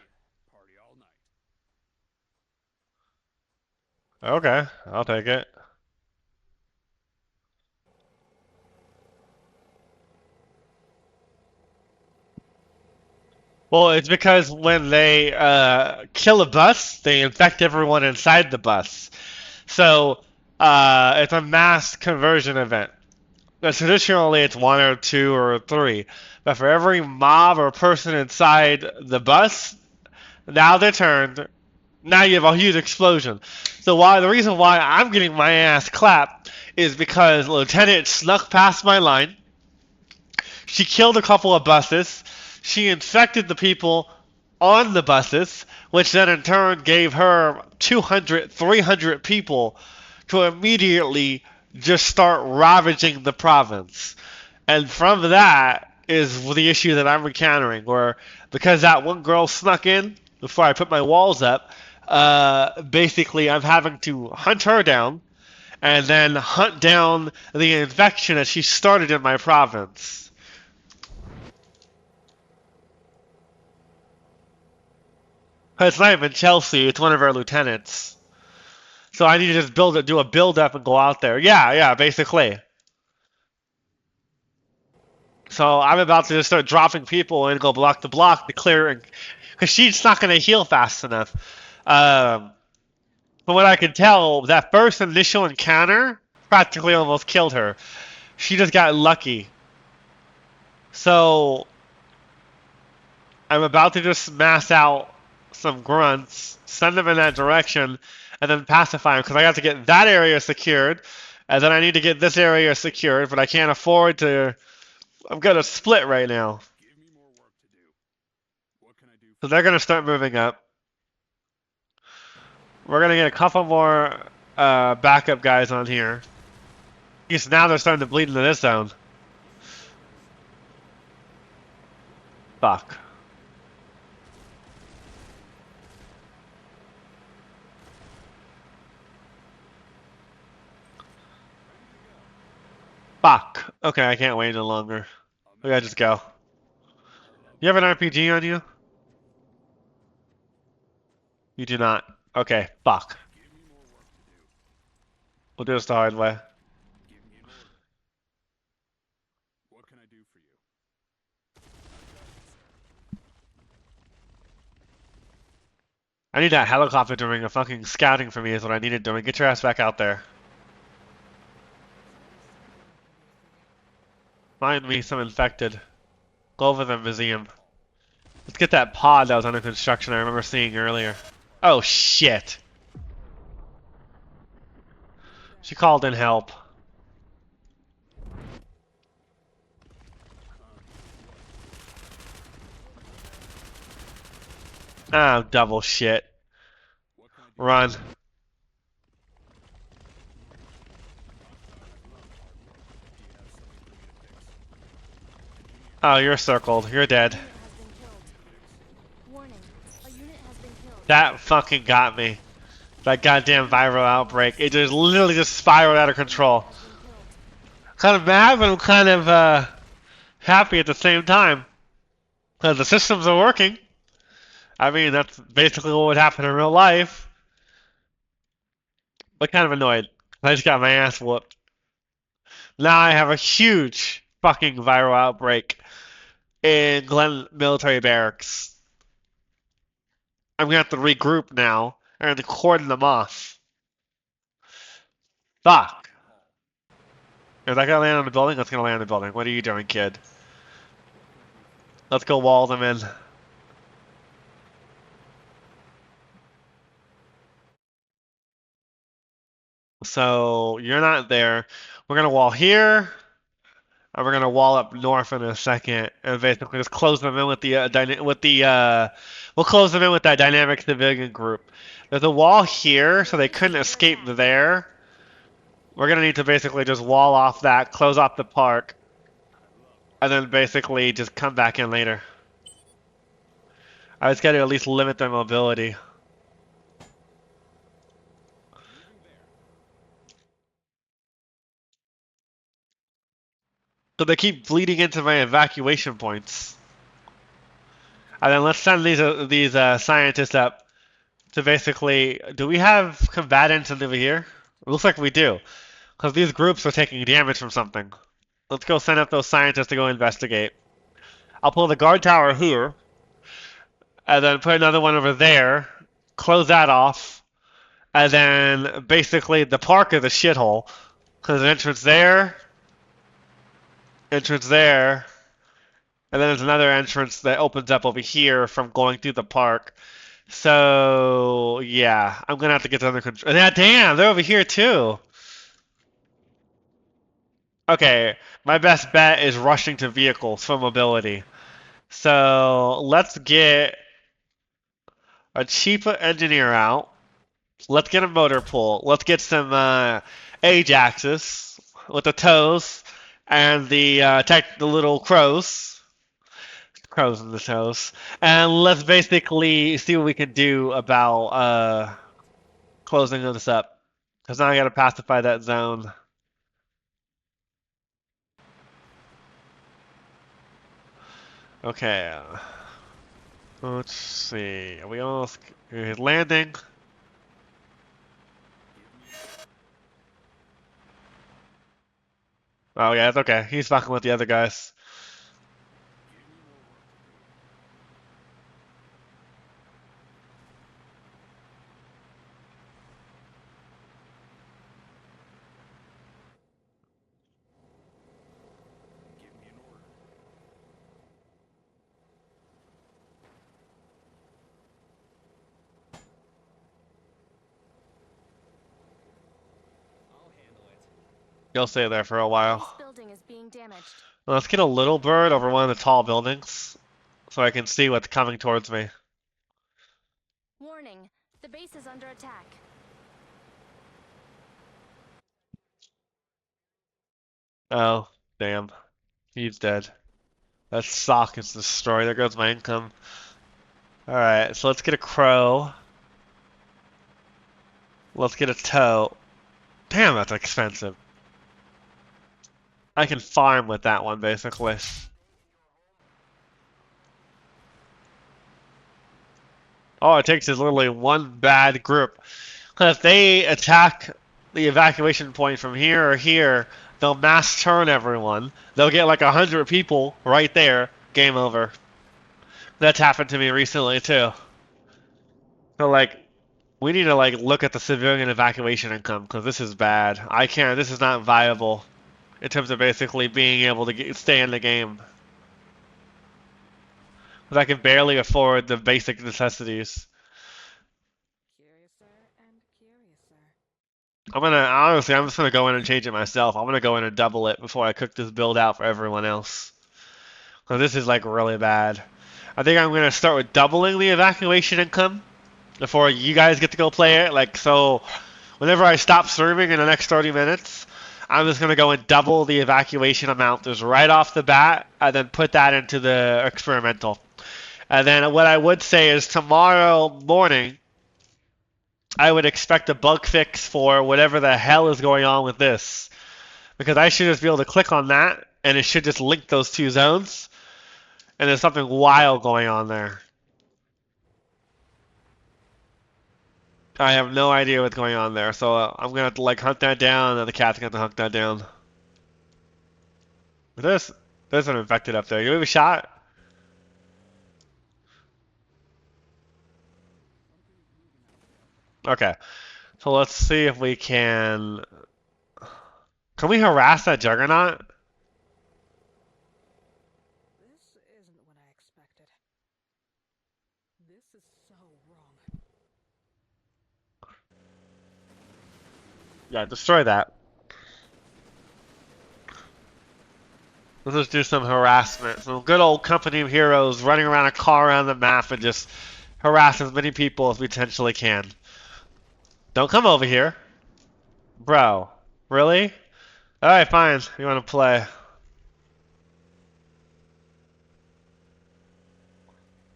Party all night. Okay, I'll take it. Well, it's because when they kill a bus, they infect everyone inside the bus. So it's a mass conversion event. Now, traditionally, it's one or two or three, but for every mob or person inside the bus, now they're turned. Now you have a huge explosion. So the reason why I'm getting my ass clapped is because Lieutenant snuck past my line. She killed a couple of buses. She infected the people on the buses, which then in turn gave her 200, 300 people to immediately just start ravaging the province. And from that is the issue that I'm encountering, where because that one girl snuck in before I put my walls up, basically I'm having to hunt her down and then hunt down the infection that she started in my province. It's not even Chelsea, it's one of our lieutenants. So I need to just do a build up and go out there. Yeah, yeah, basically. So I'm about to just start dropping people and go block to block to clear, because she's not going to heal fast enough. Um, from what I can tell, that first initial encounter practically almost killed her. She just got lucky. So I'm about to just mass out some grunts, send them in that direction, and then pacify them because I got to get that area secured, and then I need to get this area secured, but I can't afford to. I'm gonna split right now. Give me more work to do. What can I do So for they're you? gonna start moving up. We're gonna get a couple more backup guys on here. Because now they're starting to bleed into this zone. Give me orders. Fuck. Ready to go. Fuck. Okay, I can't wait any longer. We gotta just Amazing. go. Love You have it. an RPG on you? You do not. Okay, fuck. Give me more work to do. We'll do this the hard way. Give me an order. What can I do for you? I've got you, sir. I need that helicopter doing a fucking scouting for me is what I needed doing. Get your ass back out there. Find me some infected. Go over the museum. Let's get that pod that was under construction I remember seeing earlier. Oh shit. She called in help. Ah, double shit. What can I Run. Oh, you're circled. You're dead. Unit has been killed. Warning. A unit has been killed. That fucking got me. That goddamn viral outbreak. It just literally just spiraled out of control. Has been killed. Kind of mad, but I'm kind of happy at the same time. Because the systems are working. I mean, that's basically what would happen in real life. But kind of annoyed. I just got my ass whooped. Now I have a huge fucking viral outbreak in Glen Military Barracks. I'm gonna have to regroup now and cordon them off. Fuck. Is that gonna land on the building? That's gonna land on the building. What are you doing, kid? Let's go wall them in. So you're not there. We're gonna wall here, and we're gonna wall up north in a second, and basically just close them in with the we'll close them in with that dynamic civilian group. There's a wall here, so they couldn't escape there. We're gonna need to basically just wall off that, close off the park, and then basically just come back in later. I just gotta at least limit their mobility. So they keep bleeding into my evacuation points. And then let's send these scientists up to basically. Do we have combatants over here? It looks like we do, because these groups are taking damage from something. Let's go send up those scientists to go investigate. I'll pull the guard tower here, and then put another one over there. Close that off, and then basically the park is a shithole, because entrance there, and then there's another entrance that opens up over here from going through the park. So yeah, I'm gonna have to get them under control. Yeah, damn, they're over here too. Okay, my best bet is rushing to vehicles for mobility. So let's get a cheaper engineer out. Let's get a motor pool. Let's get some Ajaxes with the toes and the little crows. Crows in the toes. And let's basically see what we can do about closing this up. Because now I gotta pacify that zone. Okay. Let's see. Are we almost landing? Oh yeah, it's okay. He's fucking with the other guys. Give me an order. I'll handle it. You'll stay there for a This while. building is being damaged. Let's get a little bird over one of the tall buildings so I can see what's coming towards me. Warning. The base is under attack. Oh, damn. He's dead. That sock is destroyed. There goes my income. Alright, so let's get a crow. Let's get a toe. Damn, that's expensive. I can farm with that one, basically. All it takes is literally one bad group. Because if they attack the evacuation point from here or here, they'll mass turn everyone. They'll get like 100 people right there. Game over. That's happened to me recently too. So like, we need to like look at the civilian evacuation income because this is bad. I can't. This is not viable in terms of basically being able to stay in the game. Because I can barely afford the basic necessities. Curiouser and curiouser. I'm just gonna go in and change it myself. I'm gonna go in and double it before I cook this build out for everyone else. Because this is like really bad. I think I'm gonna start with doubling the evacuation income before you guys get to go play it. Like, so whenever I stop streaming in the next 30 minutes, I'm just going to go and double the evacuation amount just right off the bat and then put that into the experimental. And then what I would say is tomorrow morning, I would expect a bug fix for whatever the hell is going on with this. Because I should just be able to click on that and it should just link those two zones. And there's something wild going on there. I have no idea what's going on there, so I'm gonna have to like hunt that down, and the cat's gonna have to hunt that down. There's an infected up there. You have a shot? Okay, so let's see if we can. Can we harass that juggernaut? This isn't what I expected. This is so wrong. Yeah, destroy that. Let's just do some harassment. Some good old company of heroes running around a car around the map and just harass as many people as we potentially can. Don't come over here. Bro. Really? Alright, fine. You wanna play?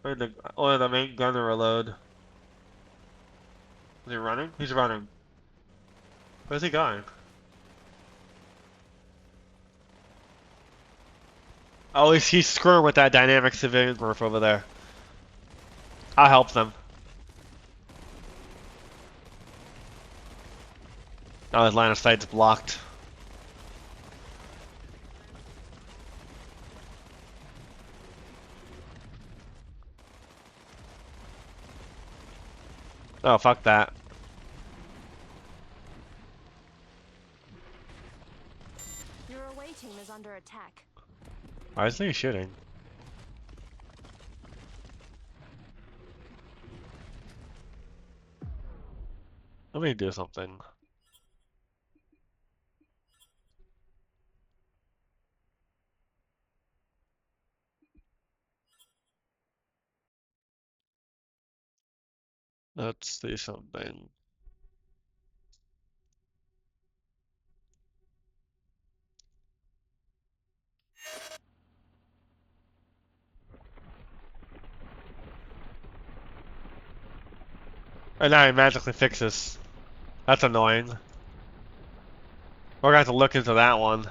Only the main gunner reload. Is he running? He's running. Where's he going? Oh, he's screwing with that dynamic civilian group over there. I'll help them. Oh, his line of sight's blocked. Oh, fuck that. Your away team is under attack. Why isn't he shooting? Let me do something. Let's do something. And now he magically fixes. That's annoying. We're gonna have to look into that one.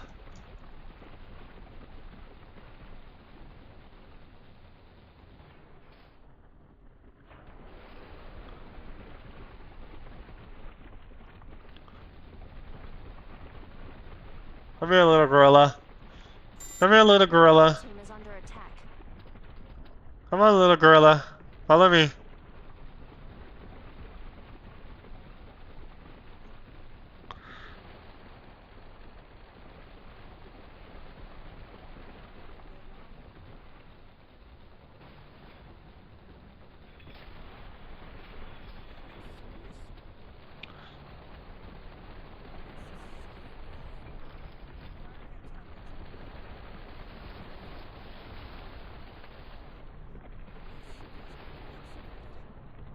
Come here, little gorilla. Come here, little Your away gorilla. team is under attack. Come on, little gorilla. Follow me.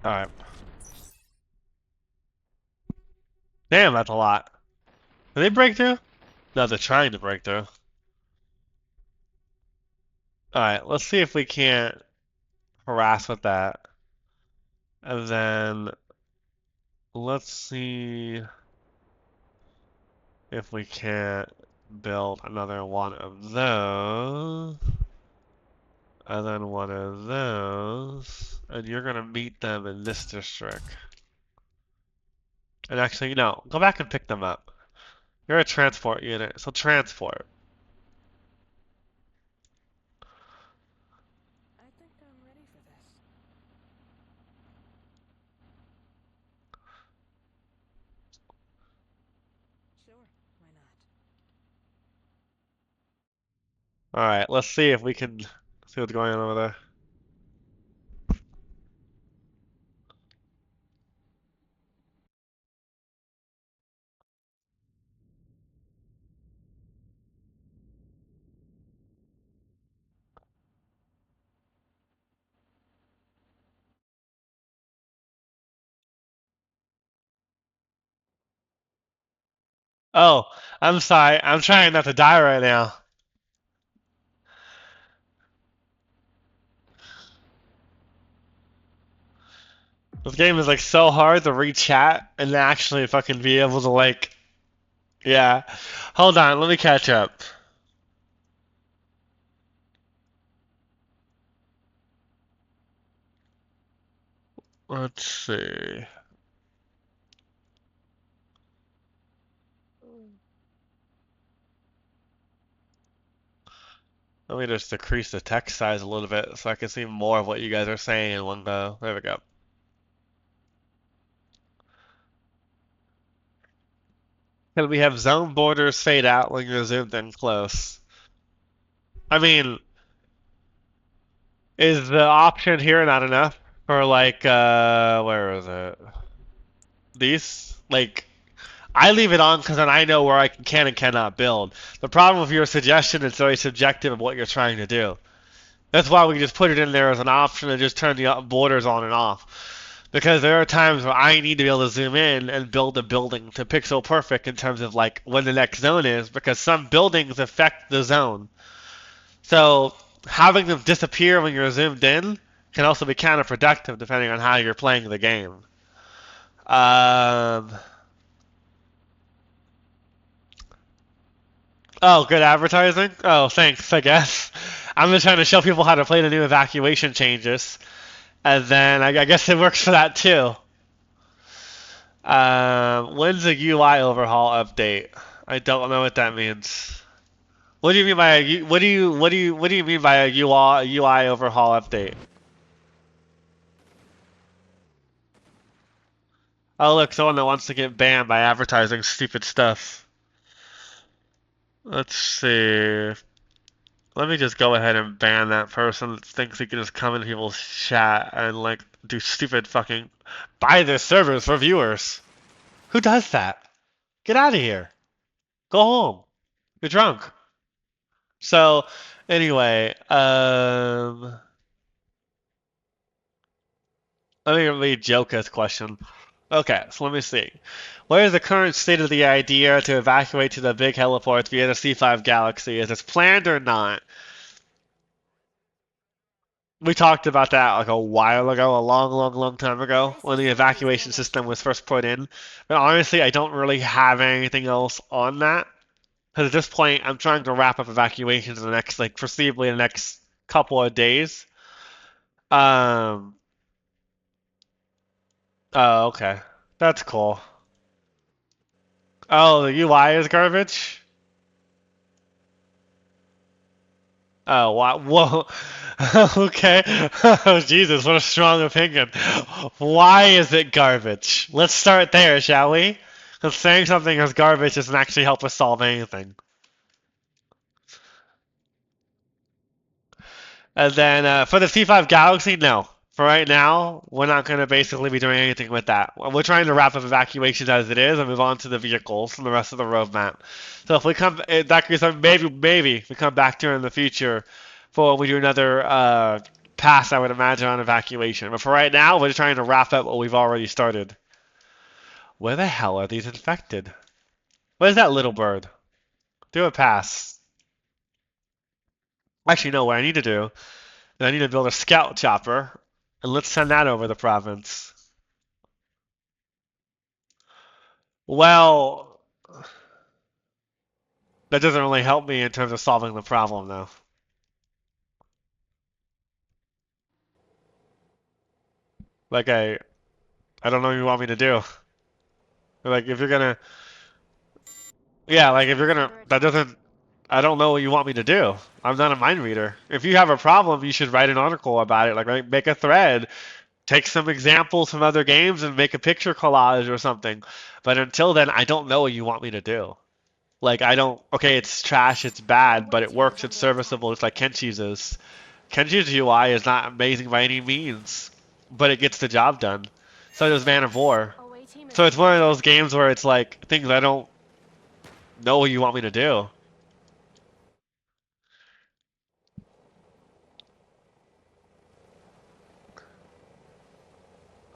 Alright. Damn, that's a lot. Did they break through? No, they're trying to break through. Alright, let's see if we can't harass with that. And then let's see if we can't build another one of those. And then one of those. And you're gonna meet them in this district. And actually, no, go back and pick them up. You're a transport unit, so transport. I think I'm ready for this. Sure, why not? Alright, let's see if we can see what's going on over there. Oh, I'm sorry. I'm trying not to die right now. This game is like so hard to read chat and actually fucking be able to like, yeah. Hold on, let me catch up. Let's see. Let me just decrease the text size a little bit so I can see more of what you guys are saying in one go. There we go. And we have zone borders fade out when you're zoomed in close. I mean, is the option here not enough for like where is it? These? Like I leave it on because then I know where I can and cannot build. The problem with your suggestion is very subjective of what you're trying to do. That's why we just put it in there as an option and just turn the borders on and off. Because there are times where I need to be able to zoom in and build a building to pixel perfect in terms of like when the next zone is, because some buildings affect the zone. So having them disappear when you're zoomed in can also be counterproductive depending on how you're playing the game. Um, oh, good advertising? Oh, thanks, I guess. I'm just trying to show people how to play the new evacuation changes. And then I guess it works for that too. When's the UI overhaul update? I don't know what that means. What do you mean by what do you mean by a UI overhaul update? Oh look, someone that wants to get banned by advertising stupid stuff. Let's see. Let me just go ahead and ban that person that thinks he can just come into people's chat and like do stupid fucking buy their servers for viewers. Who does that? Get out of here. Go home. You're drunk. So, anyway, let me read Joker's question. Okay, so let me see. What is the current state of the idea to evacuate to the big heliports via the C5 Galaxy? Is this planned or not? We talked about that like a while ago, a long, long, long time ago, when the evacuation system was first put in. But honestly, I don't really have anything else on that. Because at this point, I'm trying to wrap up evacuations in the next, like, foreseeably the next couple of days. Um, oh, okay. That's cool. Oh, the UI is garbage? Oh, wow. Whoa. Okay. Oh, Jesus, what a strong opinion. Why is it garbage? Let's start there, shall we? Because saying something is garbage doesn't actually help us solve anything. And then for the C5 Galaxy, no. For right now, we're not going to basically be doing anything with that. We're trying to wrap up evacuations as it is and move on to the vehicles and the rest of the roadmap. So if we come, that could be something, maybe we come back to it in the future for when we do another pass, I would imagine, on evacuation. But for right now, we're just trying to wrap up what we've already started. Where the hell are these infected? Where's that little bird? Do a pass. Actually, no, what I need to do is I need to build a scout chopper, and let's send that over the province. Well, that doesn't really help me in terms of solving the problem, though. Like, I don't know what you want me to do. Like, if you're gonna, yeah, like if you're gonna, that doesn't, I don't know what you want me to do. I'm not a mind reader. If you have a problem, you should write an article about it. Like, make a thread, take some examples from other games, and make a picture collage or something. But until then, I don't know what you want me to do. Like, I don't, okay, it's trash, it's bad, but it works, it's serviceable, it's like Kenshi's is. Kenshi's UI is not amazing by any means, but it gets the job done. So does Man of War. So it's one of those games where it's like things I don't know what you want me to do.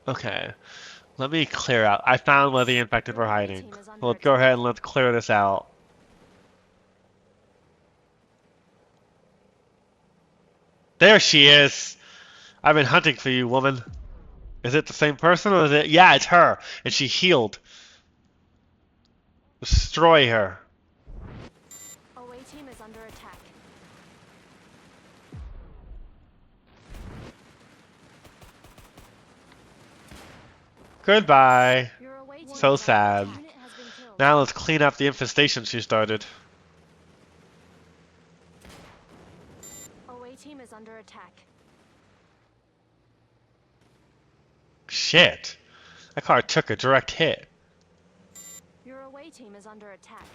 Okay. Let me clear out. I found where the infected were hiding. So let's go ahead and let's clear this out. There she is. I've been hunting for you, woman. Is it the same person or is it? Yeah, it's her. And she healed. Destroy her. Away team is under attack. Goodbye. Your away team So is under sad. attack. Unit has been killed. Now let's clean up the infestation she started. Away team is under attack. Shit. That car took a direct hit. Your away team is under attack.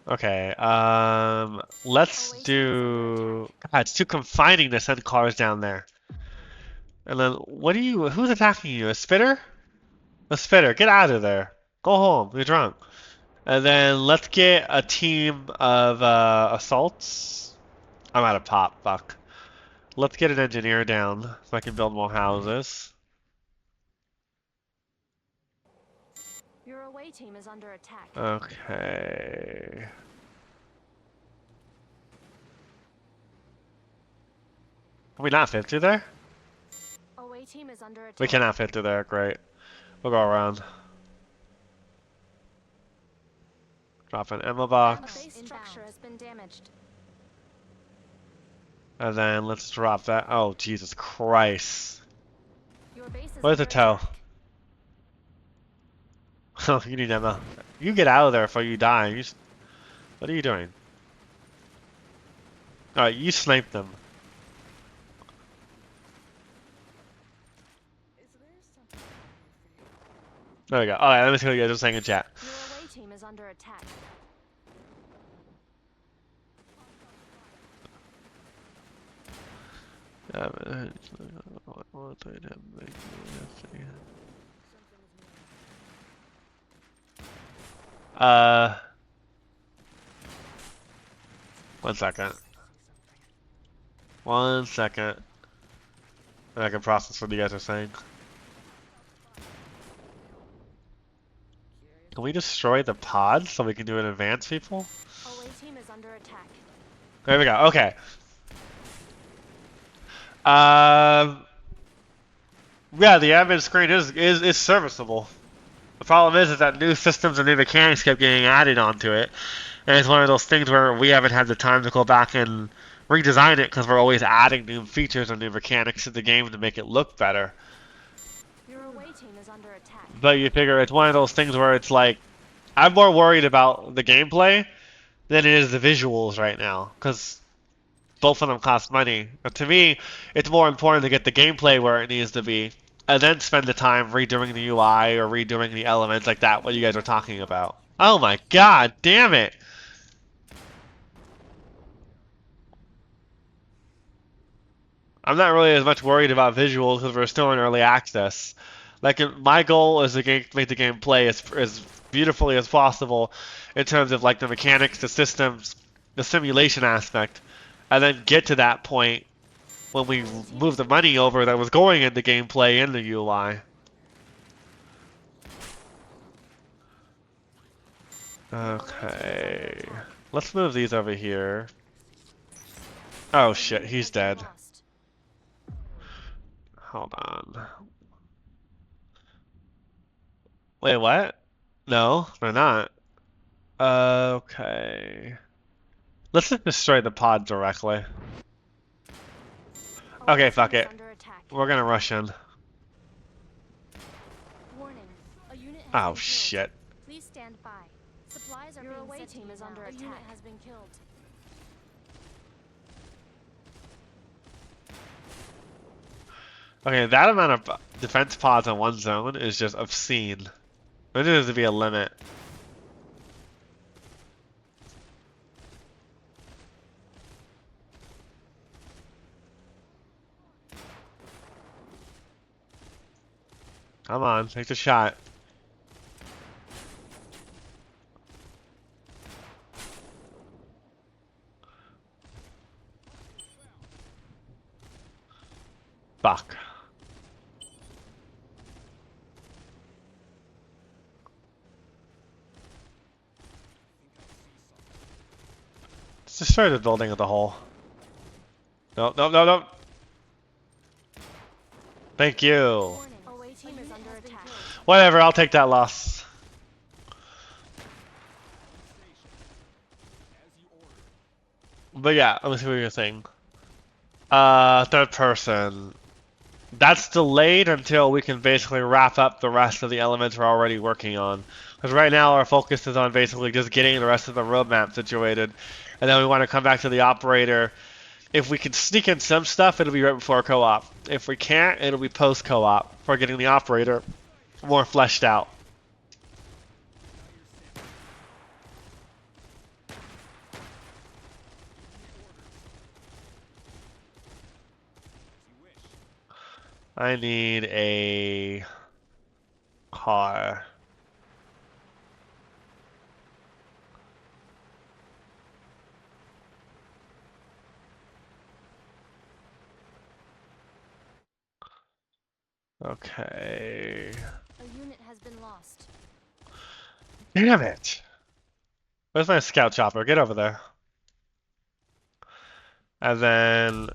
Okay, let's do... God, it's too confining to send cars down there. And then, who's attacking you? A spitter? A spitter, get out of there. Go home, you're drunk. And then let's get a team of, assaults. I'm out of pop, fuck. Let's get an engineer down so I can build more houses. Your away team is under attack. Okay. Can we not fit through there? Away team is under attack. We cannot fit through there, great. We'll go around. Drop an ammo A box. base structure has been damaged. And then let's drop that. Oh, Jesus Christ. Your base is Where's the under tow? attack. Oh, you need ammo. You get out of there before you die. What are you doing? Alright, you snipe them. Is there something I can do for you? There we go. Alright, let me see what you guys are saying in chat. Your away team is under attack. Uh, 1 second. 1 second. I can process what you guys are saying. Can we destroy the pods so we can do an advance, people? Away team is under attack. There we go. Okay. Um. Yeah, the admin screen is serviceable. The problem is that new systems and new mechanics kept getting added onto it, and it's one of those things where we haven't had the time to go back and redesign it because we're always adding new features and new mechanics to the game to make it look better. Your away team is under attack. But you figure it's one of those things where it's like, I'm more worried about the gameplay than it is the visuals right now, because both of them cost money. But to me, it's more important to get the gameplay where it needs to be, and then spend the time redoing the UI or redoing the elements like that, what you guys are talking about. Oh my god, damn it! I'm not really as much worried about visuals because we're still in early access. Like, my goal is to make the game play as beautifully as possible in terms of like the mechanics, the systems, the simulation aspect, and then get to that point when we move the money over that was going into gameplay in the UI. Okay. Let's move these over here. Oh shit, he's dead. Hold on. Wait, what? No, they're not. Okay. Let's just destroy the pod directly. Okay, fuck it. We're gonna rush in. Warning. A unit has Oh been shit. killed. Please stand by. Supplies are Your being away sent team is under attack. A unit has been killed. Okay, that amount of defense pods in one zone is just obscene. There needs to be a limit. Come on, take the shot. Let's destroy the building as a whole. No, no, no, no. Thank you. Warning. Away team is under attack. Whatever, I'll take that loss. But yeah, let me see what you're saying. Third person. That's delayed until we can basically wrap up the rest of the elements we're already working on. Because right now our focus is on basically just getting the rest of the roadmap situated. And then we want to come back to the operator. If we can sneak in some stuff, it'll be right before co-op. If we can't, it'll be post-co-op for getting the operator more fleshed out. I need a car. Okay. A unit has been lost. Damn it! Where's my scout chopper? Get over there. And then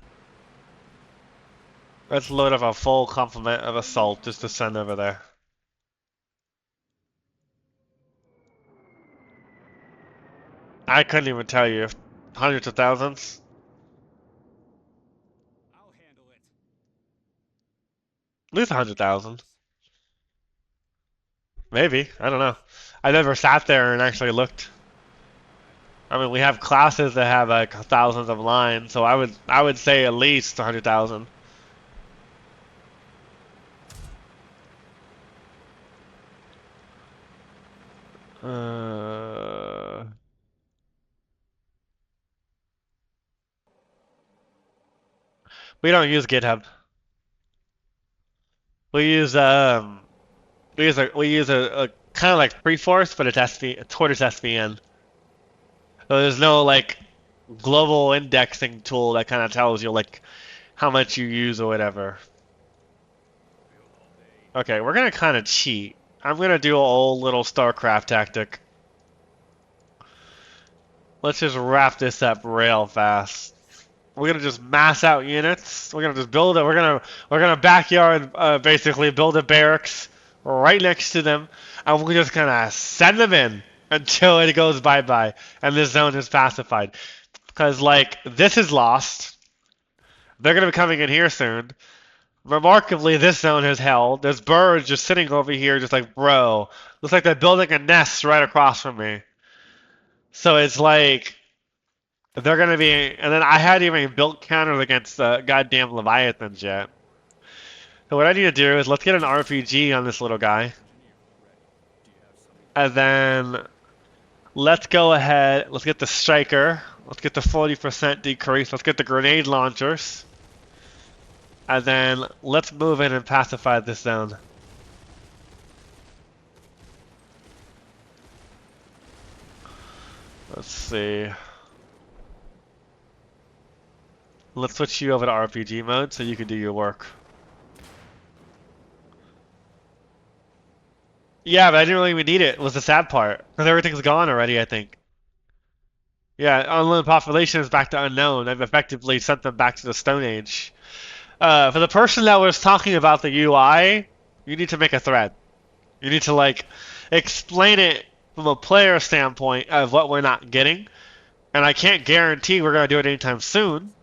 let's load up a full complement of assault just to send over there. I couldn't even tell you. Hundreds of thousands? I'll handle it. At least 100,000. Maybe. I don't know. I never sat there and actually looked. I mean, we have classes that have like thousands of lines, so I would say at least 100,000. Uh, we don't use GitHub. We use a kind of like pre-force, but it's Twitter's SVN. So there's no like global indexing tool that kind of tells you like how much you use or whatever. Okay, we're gonna kind of cheat. I'm gonna do an old little StarCraft tactic. Let's just wrap this up real fast. We're gonna just mass out units. We're gonna just build it. We're gonna backyard basically build a barracks right next to them, and we're just gonna send them in until it goes bye bye and this zone is pacified. Because like this is lost. They're gonna be coming in here soon. Remarkably, this zone has held. There's birds just sitting over here, just like bro. Looks like they're building a nest right across from me. So it's like they're gonna be, and then I hadn't even built counters against the goddamn Leviathans yet. So what I need to do is let's get an RPG on this little guy, and then let's go ahead. Let's get the striker. Let's get the 40% decrease. Let's get the grenade launchers, and then let's move in and pacify this zone. Let's see. Let's switch you over to RPG mode so you can do your work. Yeah, but I didn't really even need it, was the sad part. Because everything's gone already, I think. Yeah, unlimited population is back to unknown. I've effectively sent them back to the Stone Age. For the person that was talking about the UI, you need to make a thread. You need to, like, explain it from a player standpoint of what we're not getting. And I can't guarantee we're going to do it anytime soon,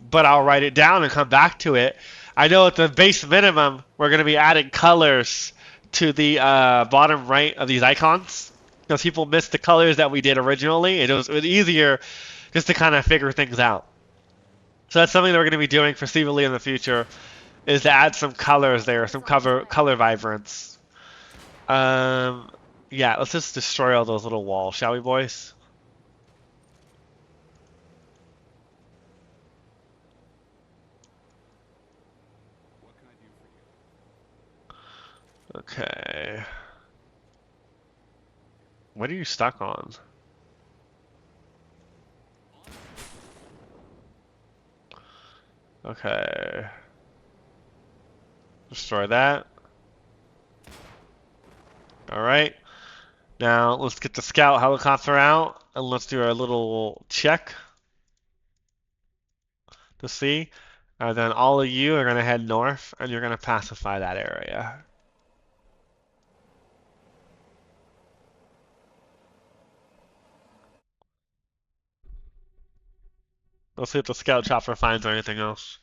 but I'll write it down and come back to it. I know at the base minimum, we're going to be adding colors to the bottom right of these icons. Because people missed the colors that we did originally. It was easier just to kind of figure things out. So that's something that we're going to be doing foreseeably in the future, is to add some colors there, some color vibrance. Yeah, let's just destroy all those little walls, shall we, boys? What can I do for you? Okay. What are you stuck on? Okay. Destroy that. Alright. Now let's get the scout helicopter out and let's do our little check. to see. And then all of you are going to head north and you're going to pacify that area. Let's see if the scout chopper finds anything else.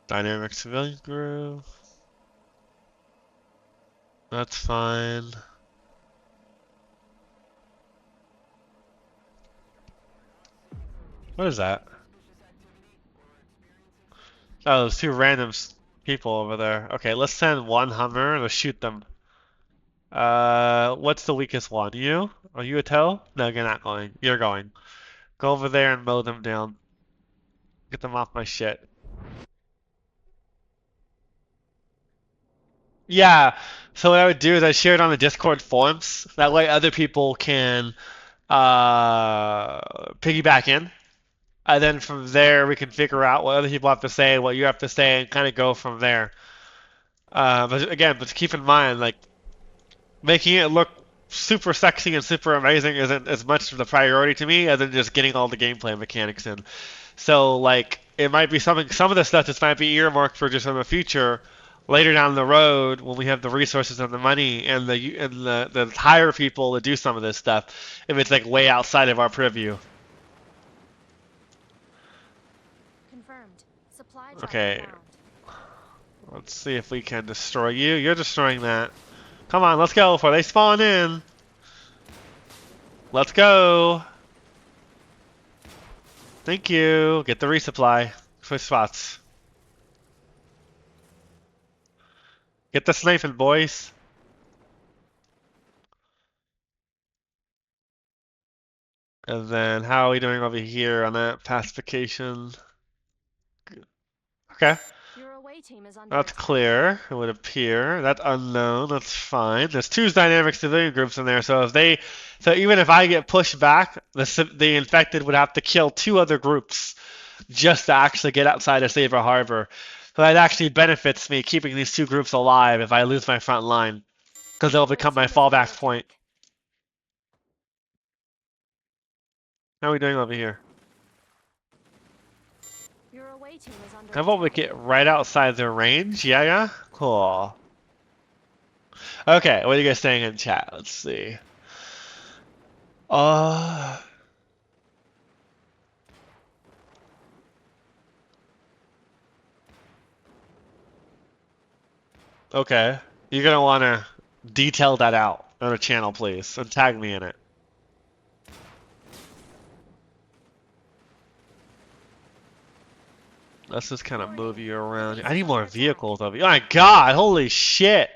Dynamic civilian group. That's fine. What is that? Oh, there's two random people over there. Okay, let's send one Hummer to shoot them. What's the weakest one? You? Are you a tow? No, you're not going. You're going. Go over there and mow them down. Get them off my shit. Yeah, so what I would do is I share it on the Discord forums. That way other people can piggyback in. And then from there we can figure out what other people have to say, what you have to say, and kind of go from there. But keep in mind, like, making it look super sexy and super amazing isn't as much of the priority to me as in just getting all the gameplay mechanics in. So, like, it might be something, some of the stuff just might be earmarked for just in the future, later down the road when we have the resources and the money and the hire people to do some of this stuff, if it's like way outside of our purview. Confirmed. Supply drop Okay, found. let's see if we can destroy you. You're destroying that. Come on, let's go before they spawn in. Let's go. Thank you. Get the resupply. Switch spots. Get the sniping, boys. And then how are we doing over here on that pacification? Okay, Your away team is under that's attack. clear. It would appear. That's unknown. That's fine. There's two dynamic civilian groups in there, so so even if I get pushed back, the infected would have to kill two other groups just to actually get outside of Saber Harbor. So that actually benefits me keeping these two groups alive if I lose my front line, because they'll Your become my team is under fallback point. attack. How are we doing over here? Your away team is under How about we attack. get right outside their range? Yeah, yeah? Cool. Okay, what are you guys saying in chat? Let's see. Uh, okay. You're gonna wanna detail that out on a channel, please, and tag me in it. Let's just kind of move you around. I need more vehicles over here. Oh my god, holy shit!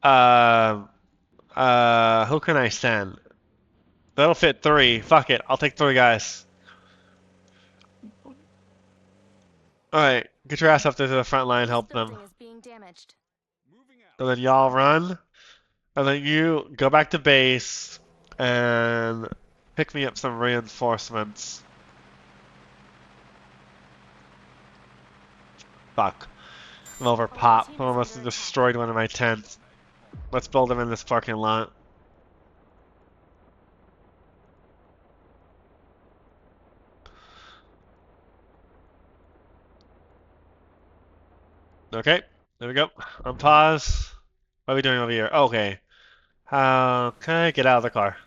Who can I send? That'll fit three. Fuck it, I'll take three guys. Alright, get your ass up there to the front line, This help them. building is being damaged. Moving out. And then y'all run. And then you go back to base and pick me up some reinforcements. Fuck. I'm over pop. team is Someone must have under attack. destroyed one of my tents. Let's build them in this parking lot. Okay, there we go. On pause. What are we doing over here? Okay. How can I get out of the car?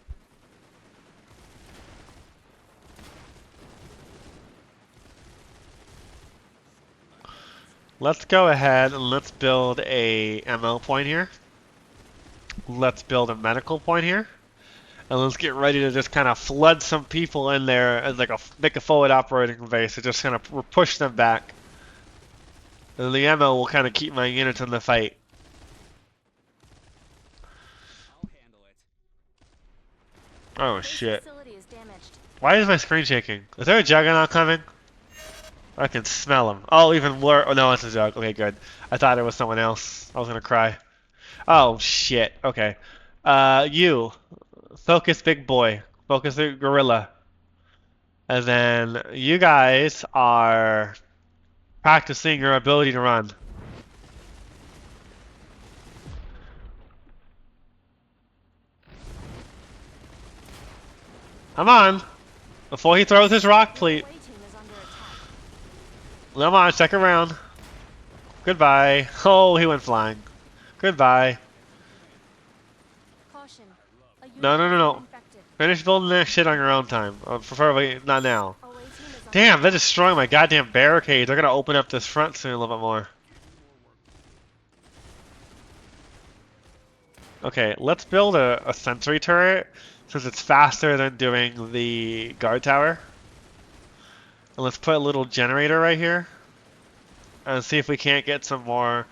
Let's go ahead and let's build a ammo point here. Let's build a medical point here. And let's get ready to just kind of flood some people in there as like make a forward operating base to just kind of push them back. And the ammo will kind of keep my units in the fight. I'll handle it. Oh Base shit. facility is damaged. Why is my screen shaking? Is there a juggernaut coming? I can smell him. Oh, even worse. Oh no, it's a jug. Okay, good. I thought it was someone else. I was gonna cry. Oh shit. Okay. You. Focus big boy. Focus the gorilla. And then you guys are practicing your ability to run. Come on. Before he throws his rock, Your away please. team is under attack. Come on, second round. Goodbye. Oh, he went flying. Goodbye. Caution. A unit No, no, no, has been no. infected. Finish building that shit on your own time. Preferably not now. Away team is under Damn, they're attack. destroying my goddamn barricades. They're gonna open up this front soon a little bit more. Okay, let's build a sentry turret since it's faster than doing the guard tower. And let's put a little generator right here and see if we can't get some more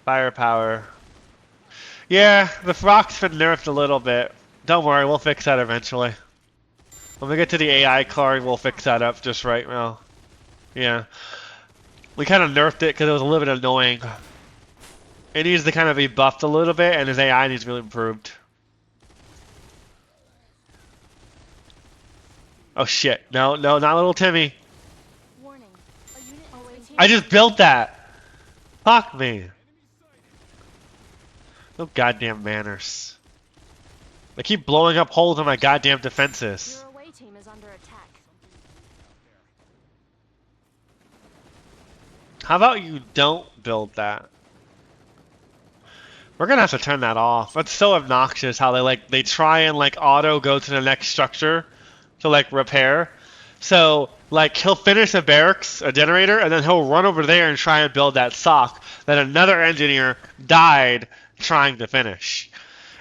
firepower. Yeah, the rock's been nerfed a little bit. Don't worry, we'll fix that eventually. When we get to the AI card, we'll fix that up just right now. Yeah. We kind of nerfed it because it was a little bit annoying. It needs to kind of be buffed a little bit, and his AI needs to be improved. Oh shit. No, no, not little Timmy. Warning. A unit away team I just built that! Fuck me. No goddamn manners. They keep blowing up holes in my goddamn defenses. Your away team is under attack. How about you don't build that? We're gonna have to turn that off. That's so obnoxious how they try and auto go to the next structure to repair. So he'll finish a barracks, a generator, and then he'll run over there and try and build that sock that another engineer died trying to finish.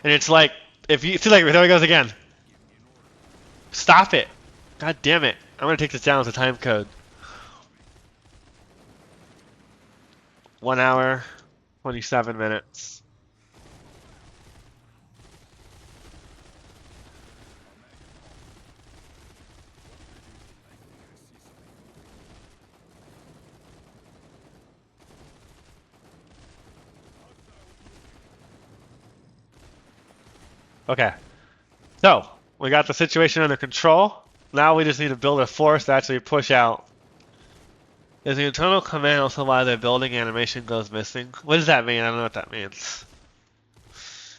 And it's like if you see there he goes again. Stop it. God damn it. I'm gonna take this down as a time code. 1 hour, 27 minutes. Okay. So, we got the situation under control. Now we just need to build a force to actually push out. Is the internal command also why the building animation goes missing? What does that mean? I don't know what that means.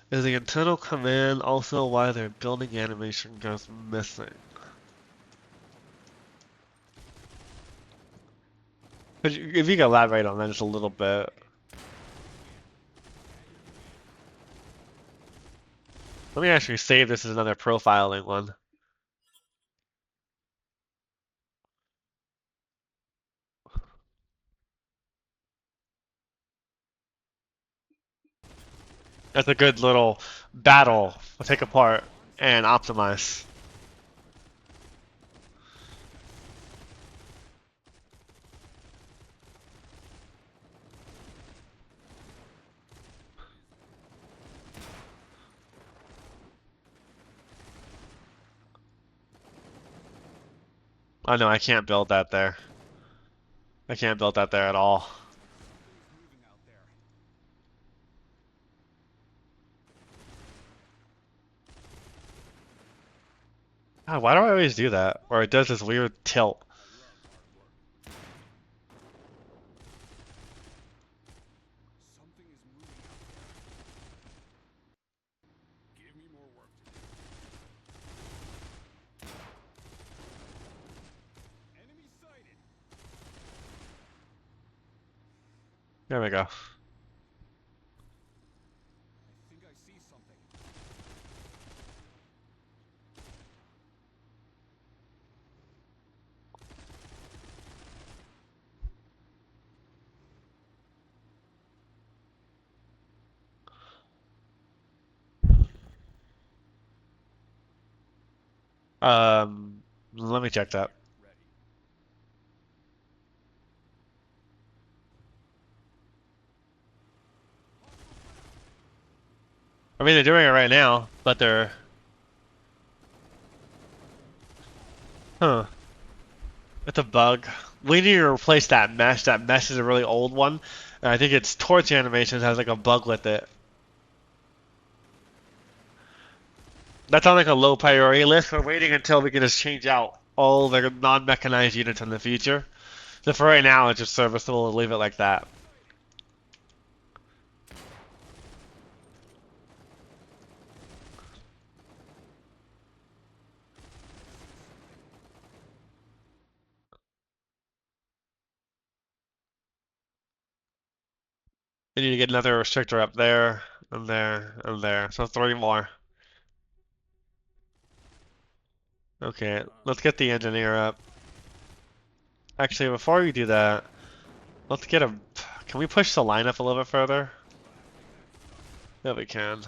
Is the internal command also why their building animation goes missing? If you could elaborate on that just a little bit. Let me actually save this as another profiling one. That's a good little battle to take apart and optimize. Oh no, I can't build that there. I can't build that there at all. God, why do I always do that? Or it does this weird tilt. Something is moving out there. Give me more work to do. Enemy sighted. There we go. I think I see something. Let me check that. Ready. I mean, they're doing it right now, but they're... Huh. It's a bug. We need to replace that mesh. That mesh is a really old one. And I think its torch animations has a bug with it. That's on a low priority list. We're waiting until we can just change out all the non-mechanized units in the future. So for right now, it's just serviceable. Leave it like that. I need to get another restrictor up there, and there, and there. So 3 more. Okay, let's get the engineer up. Actually, before we do that, let's get a... Can we push the line up a little bit further? Yeah, we can.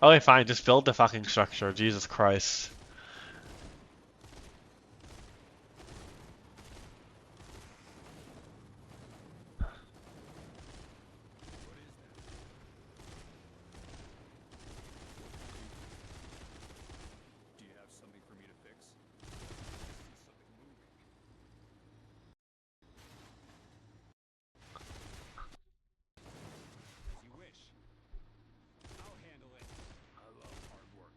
Okay, fine, just build the fucking structure. Jesus Christ. Do you have something for me to fix? I see something moving. As you wish. I'll handle it. I love hard work.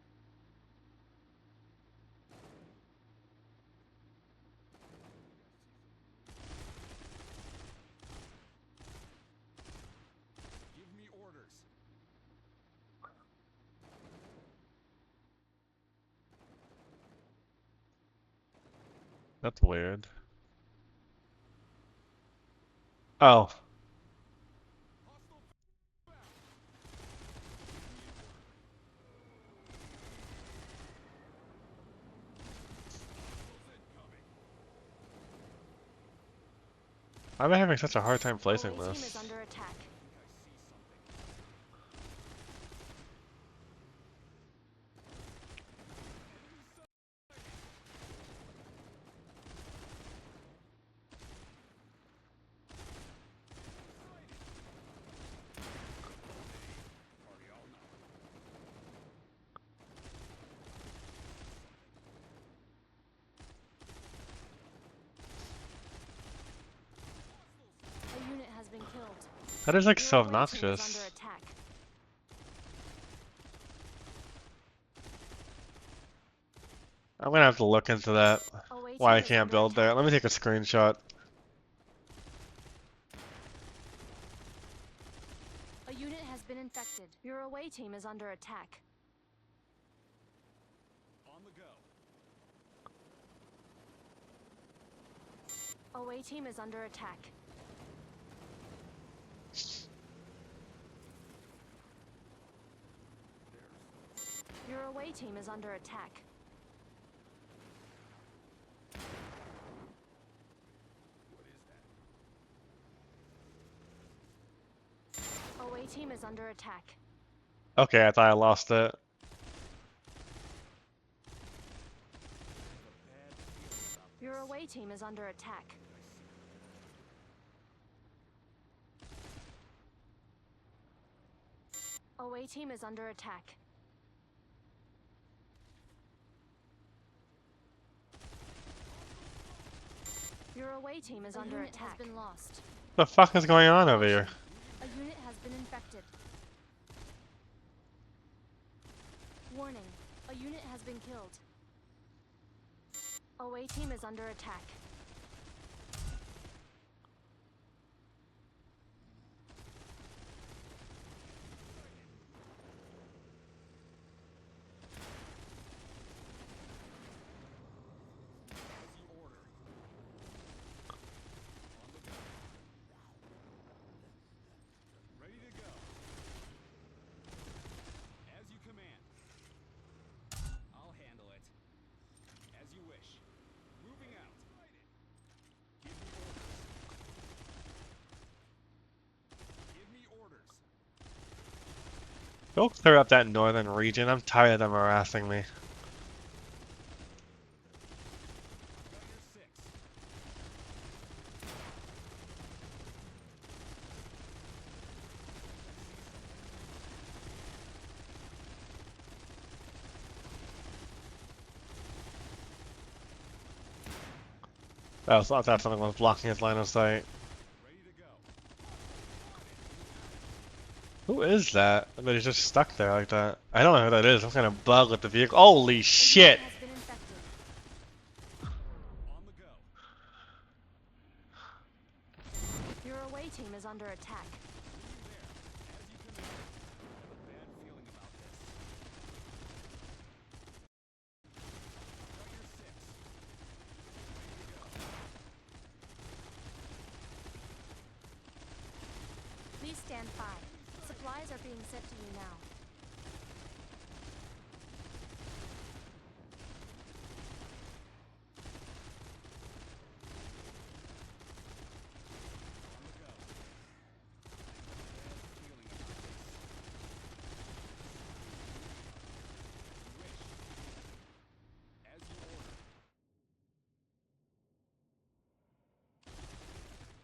Give me orders. That's weird. Oh. Hostile back. Why am I having such a hard time placing OA team is this? under attack. I see something. Party all night. A unit has been killed. That is like Your so away team is obnoxious. under attack. I'm gonna have to look into that. Away Why I team is can't under build there. attack. Let me take a screenshot. A unit has been infected. Your away team is under attack. On the go. Away team is under attack. Your away team is under attack. What is that? Away team is under attack. Okay, I thought I lost it. Bad feeling about Your away team is under attack. Away team is under attack. Your away team is under attack. Has been lost. What the fuck is going on over here? A unit has been infected. Warning. A unit has been killed. Away team is under attack. as you order. On the go. Ready to go. As you command. I'll handle it. As you wish. Moving out. Give me orders. Give me orders. Go clear up that northern region. I'm tired of them harassing me. Got your six. I thought that something was blocking his line of sight. Ready to go. Who is that? I mean, he's just stuck there like that. I don't know who that is. Some kind of bug with the vehicle. Holy A shit! unit has been infected. On the go. Your away team is under attack. Moving there. As you command. I have a bad feeling about this. Got your six. Please stand by. Supplies are being sent to you now. On the go. Bad feeling about this. Wish. As you order.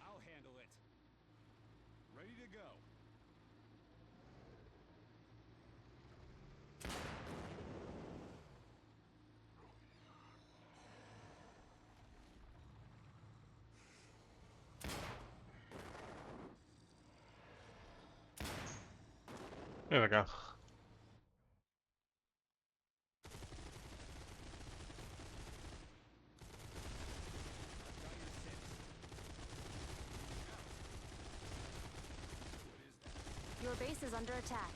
I'll handle it. Ready to go. There we go. Got your six. What is that? Your base is under attack.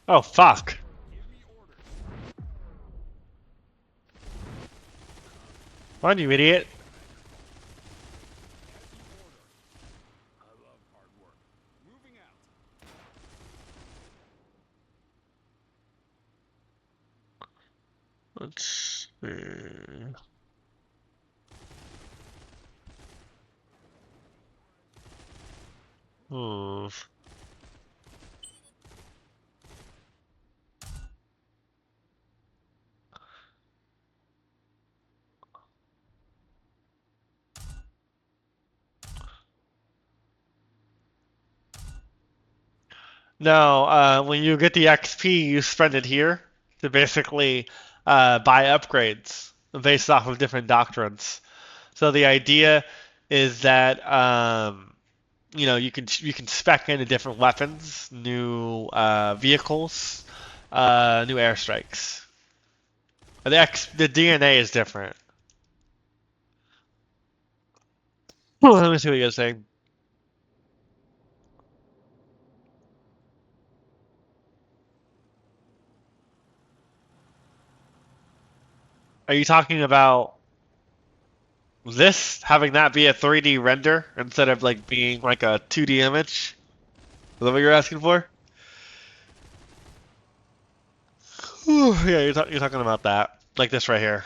Oh, fuck. Give me orders. Run, you idiot. As you order. I love hard work. Moving out. Let's see. Hmm. No, when you get the XP, you spend it here to basically buy upgrades based off of different doctrines. So the idea is that you can spec into different weapons, new vehicles, new airstrikes. The DNA is different. Let me see what you guys saying. Are you talking about this having that be a 3D render instead of like being like a 2D image? Is that what you're asking for? Yeah, you're talking about that, like this right here.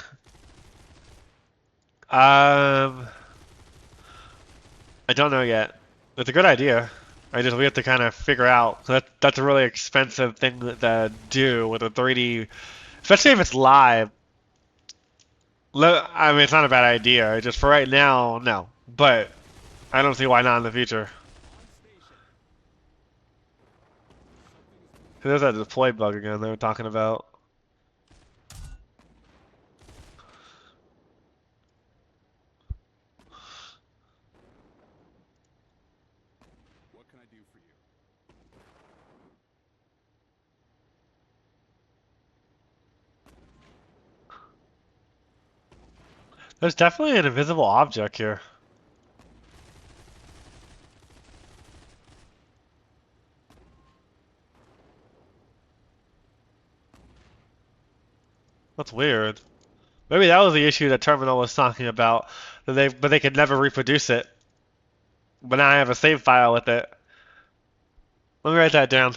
Um, I don't know yet. It's a good idea. We have to kind of figure out. That's a really expensive thing to do with a 3D, especially if it's live. I mean, it's not a bad idea. Just for right now, no. But I don't see why not in the future. On station. Something's There's that deploy bug again they were talking about. What can I do for you? There's definitely an invisible object here. That's weird. Maybe that was the issue that Terminal was talking about. But they could never reproduce it. But now I have a save file with it. Let me write that down.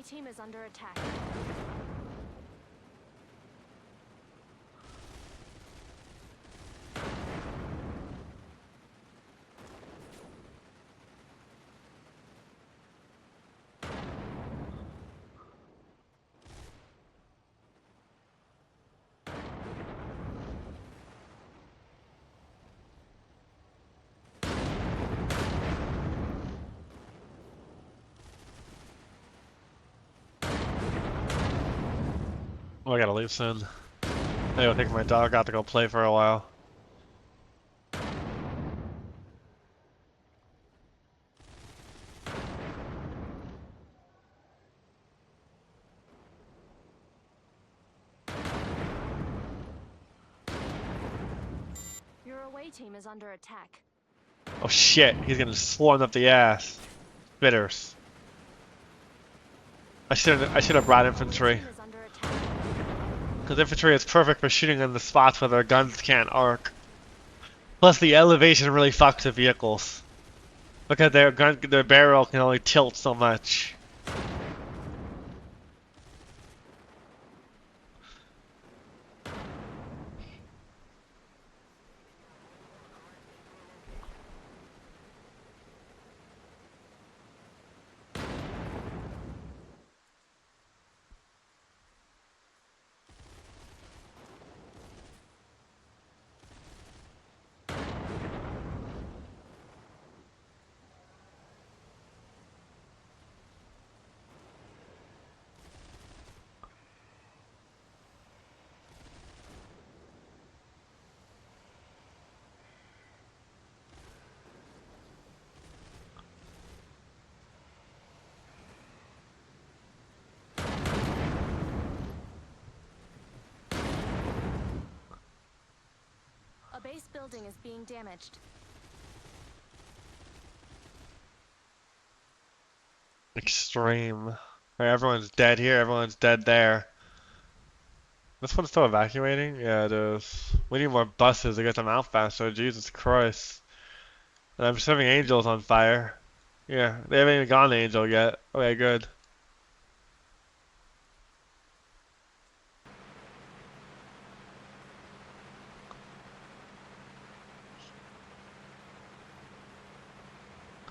team is under attack. Oh, I gotta leave soon. I gotta take my dog out to go play for a while. Your away team is under attack. Oh shit, he's gonna swarm up the ass. Bitters. I should have brought infantry. Team is under attack. Because infantry is perfect for shooting in the spots where their guns can't arc. Plus the elevation really fucks the vehicles. Because their barrel can only tilt so much. A base building is being damaged. Extreme. Alright, everyone's dead here, everyone's dead there. This one's still evacuating? Yeah, it is. We need more buses to get them out faster, Jesus Christ. And I'm setting Angel's on fire. Yeah, they haven't even gone to Angel yet. Okay, good.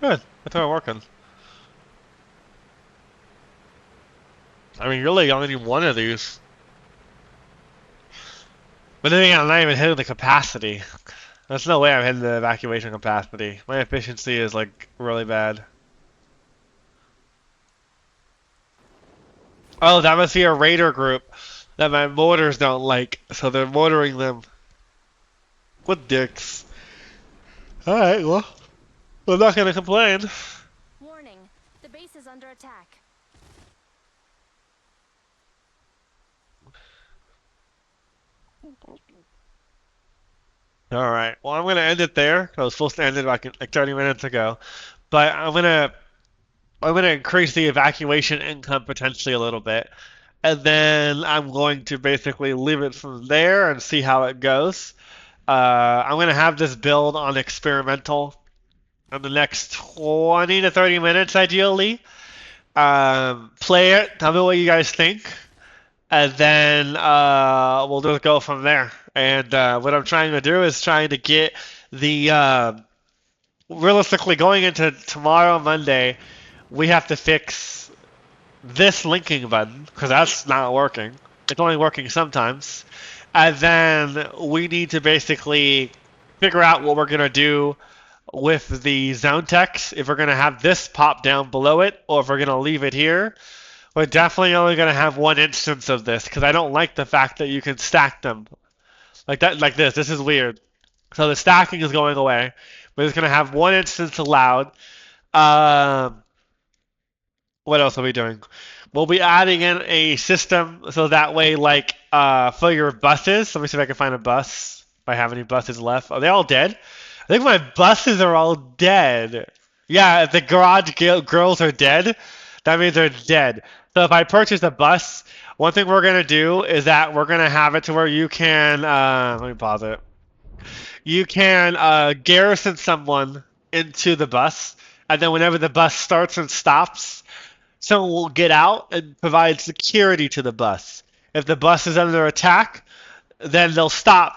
Good. That's how it's working. I mean, really, you only need one of these. But then again, I'm not even hitting the capacity. There's no way I'm hitting the evacuation capacity. My efficiency is, like, really bad. Oh, that must be a raider group that my mortars don't like, so they're mortaring them. What dicks. Alright, well, I'm not gonna complain. Warning, the base is under attack. Alright, well, I'm gonna end it there. I was supposed to end it like 30 minutes ago. But I'm gonna increase the evacuation income potentially a little bit. And then I'm going to basically leave it from there and see how it goes. I'm gonna have this build on experimental in the next 20 to 30 minutes, ideally. Play it. Tell me what you guys think, and then we'll just go from there. And what I'm trying to do is trying to get the realistically going into tomorrow, Monday, we have to fix this linking button because that's not working. It's only working sometimes. And then we need to basically figure out what we're going to do with the zone text, if we're going to have this pop down below it or if we're going to leave it here. We're definitely only going to have one instance of this because I don't like the fact that you can stack them like that, like this. This is weird. So the stacking is going away. We're just going to have one instance allowed. Um, what else are we doing? We'll be adding in a system so that way, like, for your buses. Let me see if I can find a bus. If I have any buses left. Are they all dead? I think my buses are all dead. Yeah, if the garage girls are dead, that means they're dead. So if I purchase a bus, one thing we're gonna do is that we're gonna have it to where you can. Let me pause it. You can garrison someone into the bus, and then whenever the bus starts and stops, someone will get out and provide security to the bus. If the bus is under attack, then they'll stop,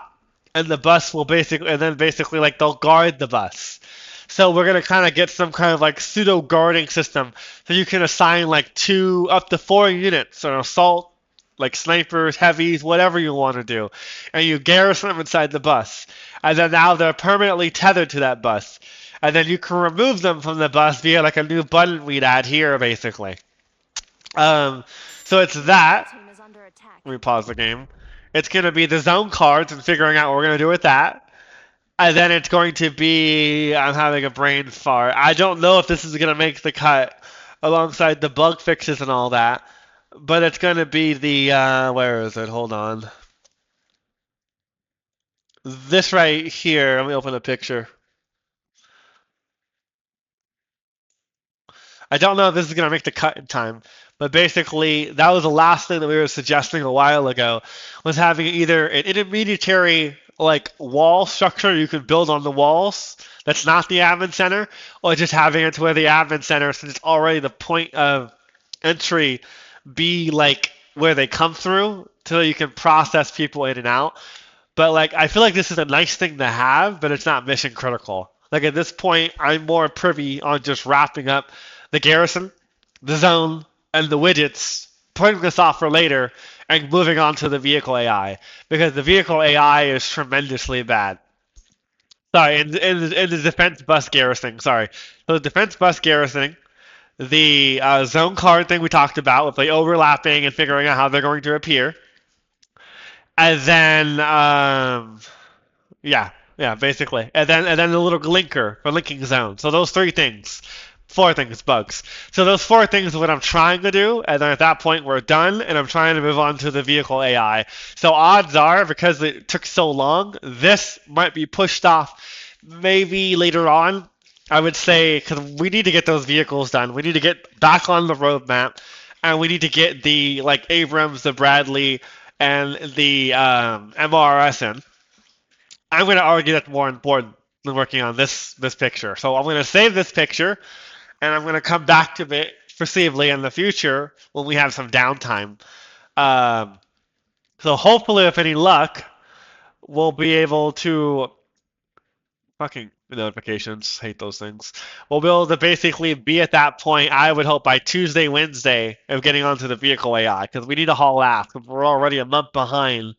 and the bus will basically, and then basically like they'll guard the bus. So we're gonna kind of get some kind of like pseudo guarding system, so you can assign like 2 up to 4 units, or assault, like snipers, heavies, whatever you want to do, and you garrison them inside the bus, and then now they're permanently tethered to that bus, and then you can remove them from the bus via like a new button we'd add here, basically. Um, so it's that. Team is under attack. Let me pause the game. It's going to be the zone cards and figuring out what we're going to do with that. And then it's going to be. I'm having a brain fart. I don't know if this is going to make the cut alongside the bug fixes and all that. But it's going to be the. Where is it? Hold on. This right here. Let me open a picture. I don't know if this is going to make the cut in time, but basically that was the last thing that we were suggesting a while ago, was having either an intermediary like wall structure you can build on the walls that's not the admin center, or just having it to where the admin center, since it's already the point of entry, be like where they come through so you can process people in and out. But like I feel like this is a nice thing to have, but it's not mission critical. Like at this point, I'm more privy on just wrapping up the garrison, the zone, and the widgets, putting this off for later, and moving on to the vehicle AI, because the vehicle AI is tremendously bad. Sorry, in the defense bus garrisoning. Sorry, so the defense bus garrisoning, the zone card thing we talked about with the overlapping and figuring out how they're going to appear, and then yeah, yeah, basically. And then the little linker for linking zone. So those 3 things. 4 things, bugs. So those 4 things is what I'm trying to do, and then at that point we're done, and I'm trying to move on to the vehicle AI. So odds are, because it took so long, this might be pushed off maybe later on. I would say, because we need to get those vehicles done. We need to get back on the roadmap, and we need to get the like Abrams, the Bradley, and the MRS in. I'm going to argue that's more important than working on this picture. So I'm going to save this picture, and I'm going to come back to it foreseeably in the future when we have some downtime. Um, so hopefully, with any luck, we'll be able to fucking notifications. Hate those things. We'll be able to basically be at that point. I would hope by Tuesday, Wednesday of getting onto the vehicle AI, because we need to haul ass. We're already a month behind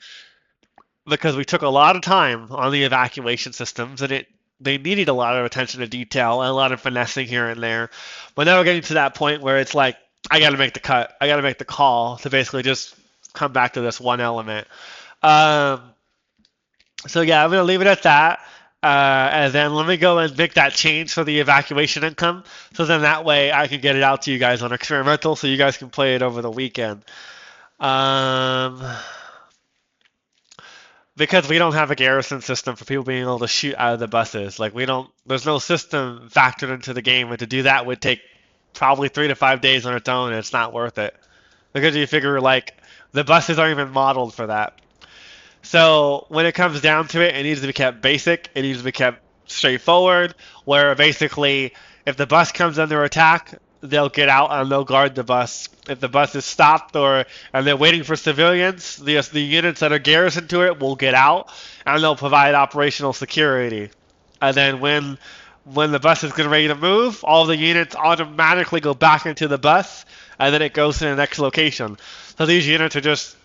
because we took a lot of time on the evacuation systems, and they needed a lot of attention to detail and a lot of finessing here and there. But now we're getting to that point where it's like, I got to make the cut. I got to make the call to basically just come back to this one element. Um, so yeah, I'm gonna leave it at that. And then let me go and make that change for the evacuation income. So then that way I can get it out to you guys on experimental, so you guys can play it over the weekend. Um, because we don't have a garrison system for people being able to shoot out of the buses. Like we don't, there's no system factored into the game, and to do that would take probably 3 to 5 days on its own, and it's not worth it. Because you figure like the buses aren't even modeled for that. So when it comes down to it, it needs to be kept basic. It needs to be kept straightforward, where basically if the bus comes under attack, they'll get out and they'll guard the bus. If the bus is stopped or and they're waiting for civilians, the units that are garrisoned to it will get out and they'll provide operational security. And then when the bus is getting ready to move, all the units automatically go back into the bus, and then it goes to the next location. So these units are just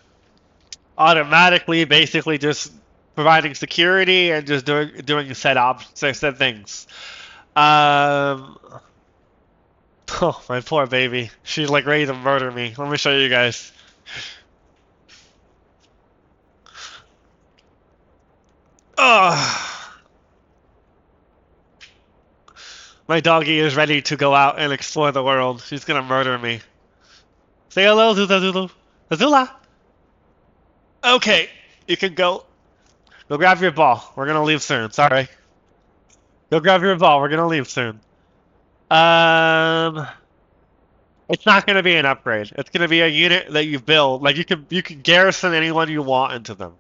automatically basically just providing security and just doing set things. Um, oh, my poor baby. She's like ready to murder me. Let me show you guys. Oh, my doggy is ready to go out and explore the world. She's gonna murder me. Say hello, Zula Zulu. Azula! Okay, you can go. Go grab your ball. We're gonna leave soon. Sorry. Go grab your ball. We're gonna leave soon. Um, it's not gonna be an upgrade. It's gonna be a unit that you build. Like you can garrison anyone you want into them.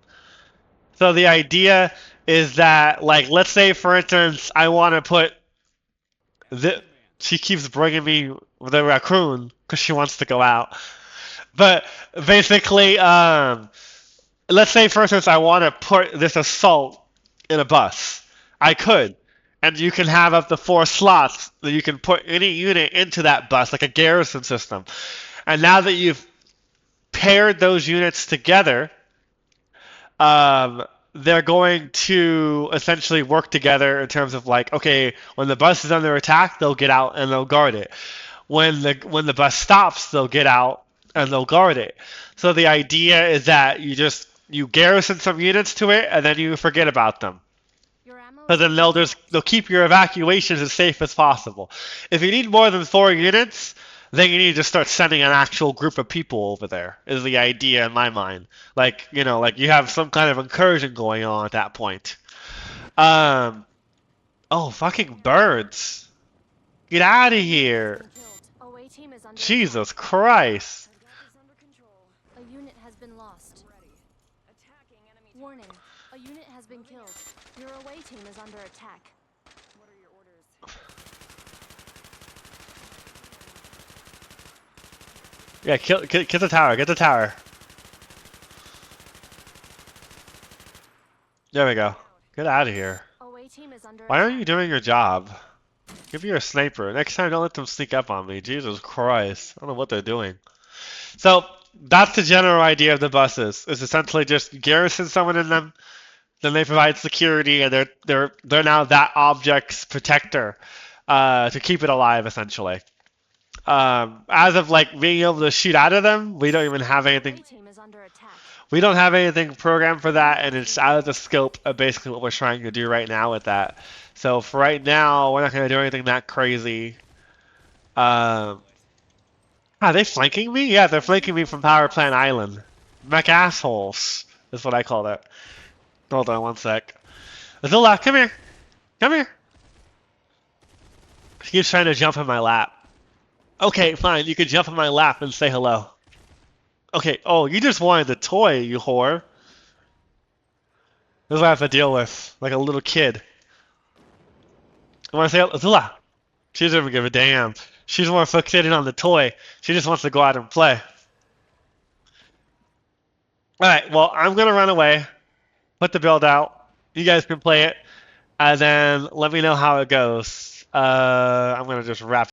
So the idea is that, like, let's say for instance, I want to put the she keeps bringing me the raccoon because she wants to go out. But basically, let's say for instance I want to put this assault in a bus. I could. And you can have up to 4 slots that you can put any unit into that bus, like a garrison system. And now that you've paired those units together, um, they're going to essentially work together in terms of like, okay, when the bus is under attack, they'll get out and they'll guard it. When the bus stops, they'll get out and they'll guard it. So the idea is that you garrison some units to it and then you forget about them. Your ammo So is then being tapped. they'll keep your evacuations as safe as possible. If you need more than 4 units, then you need to start sending an actual group of people over there. Is the idea in my mind. Like like you have some kind of incursion going on at that point. Um. Oh, fucking birds! Get out of here! Away team is under Jesus attack. Christ! I've got this under control. A unit has been lost. Ready. Attacking enemy. Warning. A unit has been killed. Your away team is under attack. What are your orders? Yeah, get the tower. Get the tower. There we go. Get out of here. Away team is under Why attack. aren't you doing your job? Give me a sniper. Next time, don't let them sneak up on me. Jesus Christ. I don't know what they're doing. So, that's the general idea of the buses. It's essentially just garrison someone in them, then they provide security, and they're now that object's protector to keep it alive, essentially. As of like being able to shoot out of them, we don't even have Away anything. team is under attack. We don't have anything programmed for that, and it's out of the scope of basically what we're trying to do right now with that. So for right now, we're not going to do anything that crazy. Are they flanking me? Yeah, they're flanking me from Power Plant Island. Mech assholes is what I call it. Hold on one sec. Azula, come here. Come here. He keeps trying to jump in my lap. Okay, fine. You can jump in my lap and say hello. Okay. Oh, you just wanted the toy, you whore. This is what I have to deal with, like a little kid. I want to say, Azula. She doesn't even give a damn. She's more fixated on the toy. She just wants to go out and play. Alright, well, I'm going to run away. Put the build out. You guys can play it. And then let me know how it goes. I'm going to just wrap